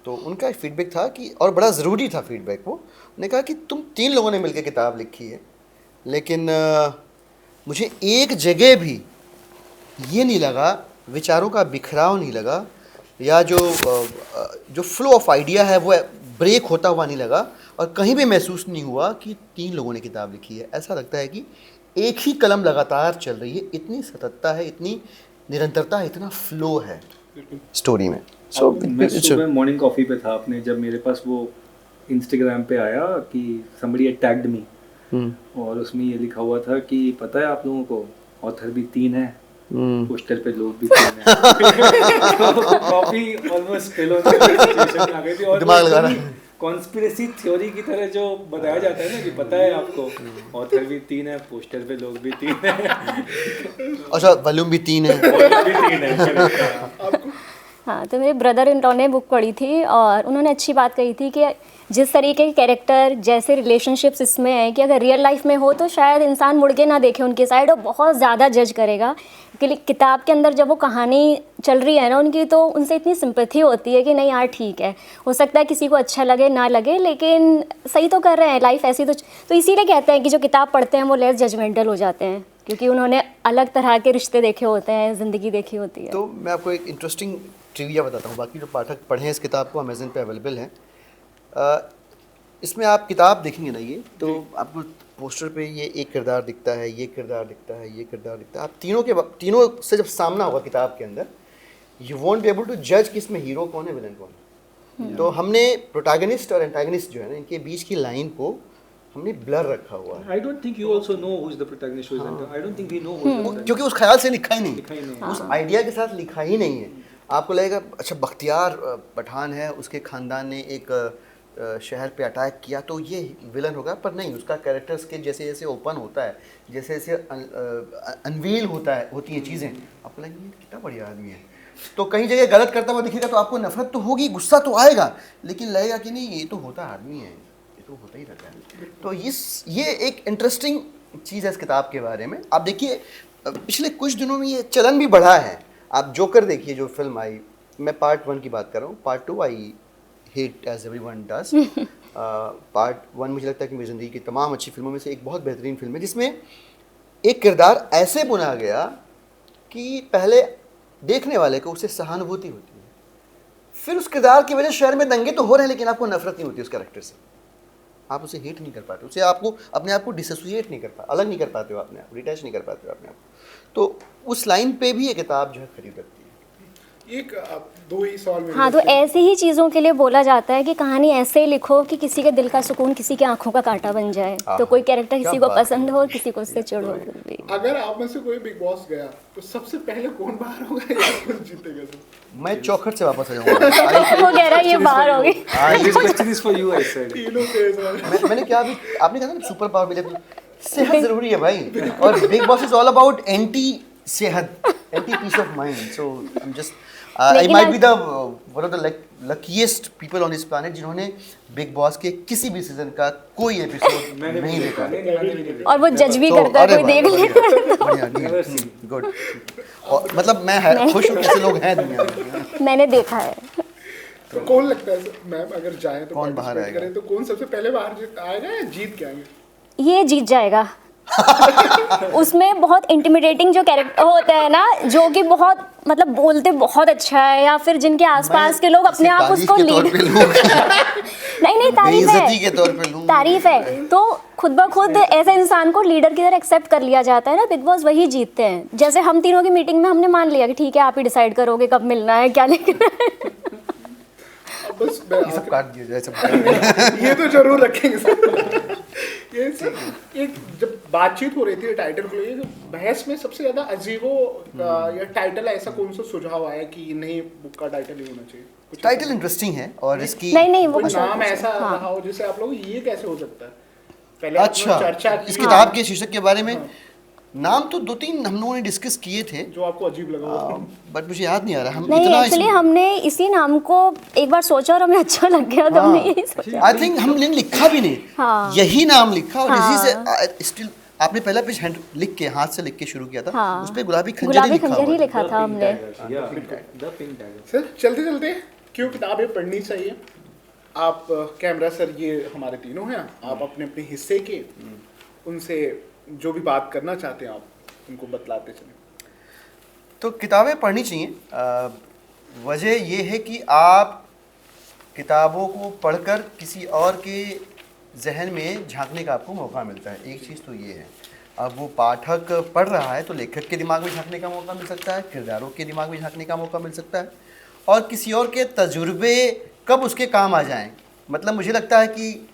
तो उनका एक फीडबैक था कि, और बड़ा ज़रूरी था फीडबैक, वो उन्होंने कहा कि तुम 3 लोगों ने मिलकर किताब लिखी है, लेकिन मुझे एक जगह भी ये नहीं लगा, विचारों का बिखराव नहीं लगा, या जो फ्लो ऑफ आइडिया है वो ब्रेक होता हुआ नहीं लगा, और कहीं भी महसूस नहीं हुआ कि 3 लोगों ने किताब लिखी है। ऐसा लगता है कि एक ही कलम लगातार चल रही है, इतनी सततता है, इतनी निरंतरता है, इतना फ्लो है स्टोरी में। सो मैं सुबह मॉर्निंग कॉफ़ी पे था अपने, जब मेरे पास वो इंस्टाग्राम पे आया कि somebody had tagged me, और उसमें ये लिखा हुआ था कि पता है आप लोगों को ऑथर भी 3 है, पोस्टर पे लोग भी 3 हैं। कॉफी ऑलमोस्ट फेल होने की सिचुएशन आ गई थी, और दिमाग लगा रहा कॉन्स्पिरेसी थ्योरी की तरह जो बताया जाता है ना कि पता है आपको ऑथर भी 3 है, पोस्टर पे लोग भी 3 हैं, अच्छा वॉल्यूम भी 3 है, वॉल्यूम भी 3 है। हाँ, तो मेरे ब्रदर इन लॉ ने बुक पढ़ी थी और उन्होंने अच्छी बात कही थी कि जिस तरीके के कैरेक्टर, जैसे रिलेशनशिप्स इसमें है कि अगर रियल लाइफ में हो तो शायद इंसान मुड़ के ना देखे उनके साइड और बहुत ज़्यादा जज करेगा, कि किताब के अंदर जब वो कहानी चल रही है ना उनकी, तो उनसे इतनी सिंपैथी होती है कि नहीं यार ठीक है, हो सकता है किसी को अच्छा लगे ना लगे, लेकिन सही तो कर रहे हैं, लाइफ ऐसी तो इसीलिए कहते हैं कि जो किताब पढ़ते हैं वो लेस जजमेंटल हो जाते हैं, क्योंकि उन्होंने अलग तरह के रिश्ते देखे होते हैं, ज़िंदगी देखी होती है। तो मैं आपको एक इंटरेस्टिंग ट्रिविया बताता हूँ, बाकी जो पाठक पढ़ें इस किताब को अमेज़न पे अवेलेबल है। इसमें आप किताब देखेंगे ना ये, तो आपको पोस्टर पे ये एक किरदार दिखता है, ये किरदार दिखता है, ये किरदार दिखता है। आप तीनों से जब सामना होगा किताब के अंदर, you won't be able to जज कि इसमें हीरो कौन है, विलन कौन है। तो हमने प्रोटैगनिस्ट और एंटागनिस्ट जो है ना, इनके बीच की लाइन को हमने ब्लर रखा हुआ है। I don't think you also know who is the protagonist, who is the I don't think we know who is the protagonist. क्योंकि उस ख्याल से लिखा ही लिखा ही नहीं, नहीं। उस आइडिया के साथ लिखा ही नहीं है। आपको लगेगा अच्छा बख्तियार पठान है, उसके ख़ानदान ने एक शहर पे अटैक किया तो ये विलन होगा, पर नहीं, उसका कैरेक्टर स्केच जैसे जैसे ओपन होता है, जैसे जैसे अनवील होती हैं चीज़ें, आपको लगेगा ये कितना बढ़िया आदमी है। तो कहीं जगह गलत करता हुआ दिखेगा तो आपको नफरत तो होगी, गुस्सा तो आएगा, लेकिन लगेगा कि नहीं ये तो होता आदमी है, ये तो होता ही रहता है। तो ये एक इंटरेस्टिंग चीज़ है इस किताब के बारे में। आप देखिए पिछले कुछ दिनों में ये चलन भी बढ़ा है। आप जोकर देखिए जो फिल्म आई, मैं पार्ट 1 की बात कर रहा हूँ, part 2 I hate as everyone does. Part 1 मुझे लगता है कि मेरी ज़िंदगी की तमाम अच्छी फिल्मों में से एक बहुत बेहतरीन फिल्म है, जिसमें एक किरदार ऐसे बुना गया कि पहले देखने वाले को उससे सहानुभूति होती है, फिर उस किरदार की वजह से शहर में दंगे तो हो रहे हैं, लेकिन आपको नफरत नहीं होती उस कैरेक्टर से, आप उसे हेट नहीं कर पाते, उसे आपको अपने आप को डिसोसिएट नहीं कर पाते, अलग नहीं कर पाते हो अपने आप, डिटैच नहीं कर पाते हो अपने आप को। तो उस लाइन पे भी ये किताब जो है खरीद लगती है। एक दो ही सवाल मेरे हाँ, तो ऐसी ही चीज़ों के लिए बोला जाता है कि कहानी ऐसे ही लिखो कि किसी के दिल का सुकून किसी की आंखों का कांटा बन जाए, तो कोई कैरेक्टर क्या किसी को बात है। पसंद हो, किसी को उससे चिढ़ हो। अगर आप में से कोई बिग बॉस गया तो सबसे पहले कौन बाहर होगा या कौन जीतेगा? मैं चौखट से वापस आ जाऊंगा। वो कह रहा है ये बाहर होगी। This question is for you, I said. तीनों के साथ मैंने क्या अभी आपने कहा ना सुपर पावर मिले, सेहत जरूरी है भाई, और Bigg Boss is all about anti सेहत, anti peace of mind. So I am just I might be the one of the luckiest people on this planet जिन्होंने बिग बॉस के किसी भी सीजन का कोई एपिसोड नहीं देखा। और वो जज भी करता है, कोई देख ले। गुड, मतलब मैं खुश हूँ कैसे लोग हैं दुनिया में। मैंने देखा है। तो कौन लगता है मैम अगर जाए तो कौन बाहर participate आएगा? करें तो कौन सबसे पहले बाहर आएगा या जीत के आएंगे? ये जीत जाएगा। उसमें बहुत इंटिमिडेटिंग जो कैरेक्टर होता है ना, जो कि बहुत मतलब बोलते बहुत अच्छा है, या फिर जिनके आसपास के लोग अपने आप उसको लीड नहीं तारीफ बेइज्जती के तौर पे है, लूं। तारीफ है, तो खुद ब खुद ऐसे इंसान को लीडर की तरह एक्सेप्ट कर लिया जाता है ना। बिग बॉस वही जीतते हैं। जैसे हम तीनों की मीटिंग में हमने मान लिया कि ठीक है आप ही डिसाइड करोगे कब मिलना है, क्या लेना है। बस ये सब काट दिया जाए सब। ये तो जरूर रखेंगे सर। ये सर एक जब बातचीत हो रही थी टाइटल को लेकर, बहस में सबसे ज्यादा अजीबो या टाइटल ऐसा कौन सा सुझाव आया कि नहीं बुक का टाइटल ही होना चाहिए? कुछ टाइटल इंटरेस्टिंग है और इसकी नहीं वो कोई नाम ऐसा हाँ। रहा हो जिसे आप लोग ये कैसे हो सकता है? पहले आपने अच्छा, चर्चा इस की, किताब के शीर्षक के बारे में नाम तो 2-3 हम लोगों ने डिस्कस किए थे, जो आपको अजीब लगा हो। बट मुझे याद नहीं आ रहा। हम नहीं, इतना एक्चुअली हमने इसी नाम को एक बार सोचा और हमें अच्छा लग गया, तो हमने यही सोचा। आई थिंक हमने लिखा भी नहीं, हाँ। यही नाम लिखा और हाँ। इसी से स्टिल आपने पहला पेज हैंड लिख के हाथ से लिख के शुरू किया था, हाँ। उस पे गुलाबी खंजर ही गुलाबी लिखा खंजर ही हुआ था। लिखा था हमने। The pink dagger. सर चलते चलते क्यों किताबें पढ़नी चाहिए? आप कैमरा सर ये हमारे तीनों हैं, आप अपने अपने हिस्से के उनसे जो भी बात करना चाहते हैं आप उनको बतलाते चलें। तो किताबें पढ़नी चाहिए। वजह ये है कि आप किताबों को पढ़कर किसी और के जहन में झांकने का आपको मौका मिलता है। एक चीज़ तो ये है, अब वो पाठक पढ़ रहा है तो लेखक के दिमाग में झांकने का मौका मिल सकता है, किरदारों के दिमाग में झांकने का मौका मिल सकता है, और किसी और के तजुर्बे कब उसके काम आ जाएं। मतलब मुझे लगता है कि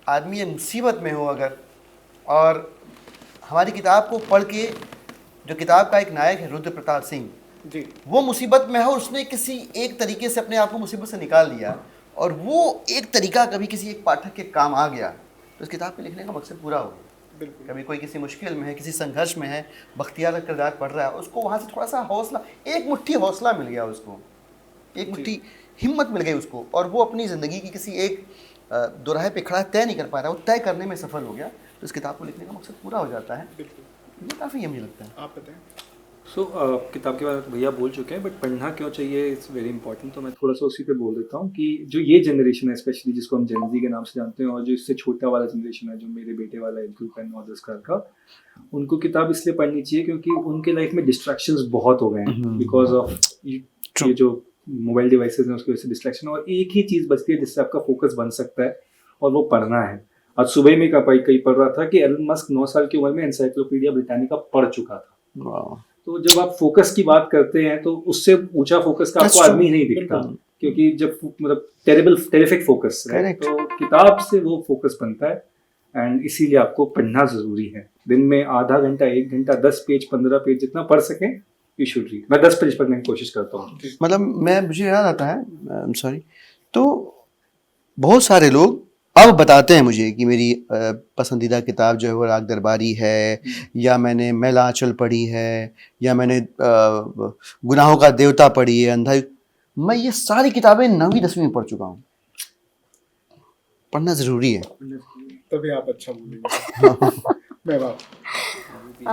आदमी ये मुसीबत में हो अगर, और हमारी किताब को पढ़ के, जो किताब का एक नायक है रुद्र प्रताप सिंह जी, वो मुसीबत में है और उसने किसी एक तरीके से अपने आप को मुसीबत से निकाल लिया, और वो एक तरीका कभी किसी एक पाठक के काम आ गया तो इस किताब पे लिखने का मकसद पूरा हो गया। बिल्कुल। कभी कोई किसी मुश्किल में है, किसी संघर्ष में है, बख्तियार का किरदार पढ़ रहा है, उसको वहाँ से थोड़ा सा हौसला, एक मुट्ठी हौसला मिल गया उसको, एक मुट्ठी हिम्मत मिल गई उसको, और वो अपनी ज़िंदगी की किसी एक दोराहे पे खड़ा तय नहीं कर पा रहा, वो तय करने में सफल हो गया, तो इस किताब को लिखने का मकसद पूरा हो जाता है। बिल्कुल। ये काफ़ी यमी लगता है। आप बताएं। किताब के बारे में तो भैया बोल चुके हैं, बट पढ़ना क्यों चाहिए इट्स वेरी इंपॉर्टेंट। तो मैं थोड़ा सा उसी पे बोल देता हूँ कि जो ये जनरेशन है स्पेशली, जिसको हम जेन ज़ी के नाम से जानते हैं, और जो इससे छोटा वाला जनरेशन है, जो मेरे बेटे वाला है 9-10 का, उनको किताब इसलिए पढ़नी चाहिए क्योंकि उनके लाइफ में डिस्ट्रैक्शंस बहुत हो गए हैं बिकॉज ऑफ ये जो मोबाइल डिवाइसेज हैं उसकी वजह से डिस्ट्रैक्शन। और एक ही चीज़ बचती है जिससे आपका फोकस बन सकता है, और वो पढ़ना है। आज सुबह में कहीं पढ़ रहा था कि एलन मस्क 9 साल की उम्र में एनसाइक्लोपीडिया ब्रिटानिका पढ़ चुका था। तो जब आप फोकस की बात करते हैं तो उससे ऊंचा फोकस का आपको आदमी नहीं दिखता, क्योंकि जब मतलब टेरिफिक फोकस है, तो किताब से वो फोकस बनता है। एंड इसीलिए आपको पढ़ना जरूरी है। दिन में आधा घंटा, 1 घंटा, 10 पेज, 15 पेज जितना पढ़ सकें, यू शुड रीड। मैं 10 पेज पढ़ने की कोशिश करता हूँ। मतलब मुझे याद आता है, सॉरी, तो बहुत सारे लोग अब बताते हैं मुझे कि मेरी पसंदीदा किताब जो है वो राग दरबारी है, या मैंने मैला आंचल पढ़ी है, या मैंने गुनाहों का देवता पढ़ी है, अंधा। मैं ये सारी किताबें 9वीं 10वीं में पढ़ चुका हूँ। पढ़ना ज़रूरी है, तभी आप अच्छा बोलेंगे।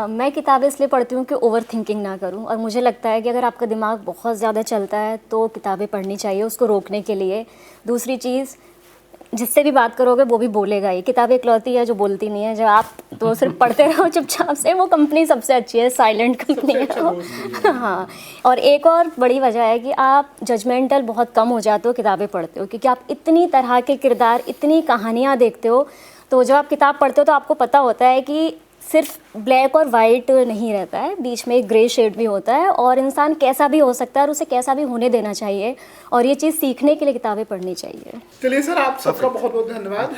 मैं किताबें इसलिए पढ़ती हूँ कि ओवर थिंकिंग ना करूँ, और मुझे लगता है कि अगर आपका दिमाग बहुत ज़्यादा चलता है तो किताबें पढ़नी चाहिए उसको रोकने के लिए। दूसरी चीज़, जिससे भी बात करोगे वो भी बोलेगा ही। किताबें इकलौती है जो बोलती नहीं है, जब आप तो सिर्फ पढ़ते रहो चुपचाप से, वो कंपनी सबसे अच्छी है, साइलेंट कंपनी है वो। हाँ, और एक और बड़ी वजह है कि आप जजमेंटल बहुत कम हो जाते हो किताबें पढ़ते हो, क्योंकि आप इतनी तरह के किरदार, इतनी कहानियाँ देखते हो। तो जब आप किताब पढ़ते हो तो आपको पता होता है कि सिर्फ ब्लैक और वाइट नहीं रहता है, बीच में एक ग्रे शेड भी होता है, और इंसान कैसा भी हो सकता है और उसे कैसा भी होने देना चाहिए। और ये चीज़ सीखने के लिए किताबें पढ़नी चाहिए। चलिए सर, आप सबका बहुत बहुत धन्यवाद।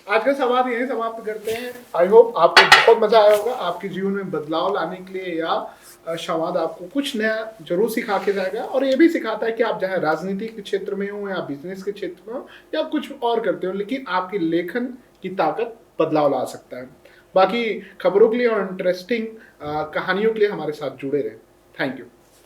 आज का संवाद यहीं समाप्त करते हैं। आई होप आपको बहुत मजा आया होगा। आपके जीवन में बदलाव लाने के लिए या संवाद आपको कुछ नया जरूर सिखा के जाएगा, और ये भी सिखाता है कि आप चाहे राजनीति के क्षेत्र में हो या बिजनेस के क्षेत्र में हो या कुछ और करते हो, लेकिन आपकी लेखन की ताकत बदलाव ला सकता है। बाकी खबरों के लिए और इंटरेस्टिंग कहानियों के लिए हमारे साथ जुड़े रहें। Thank you.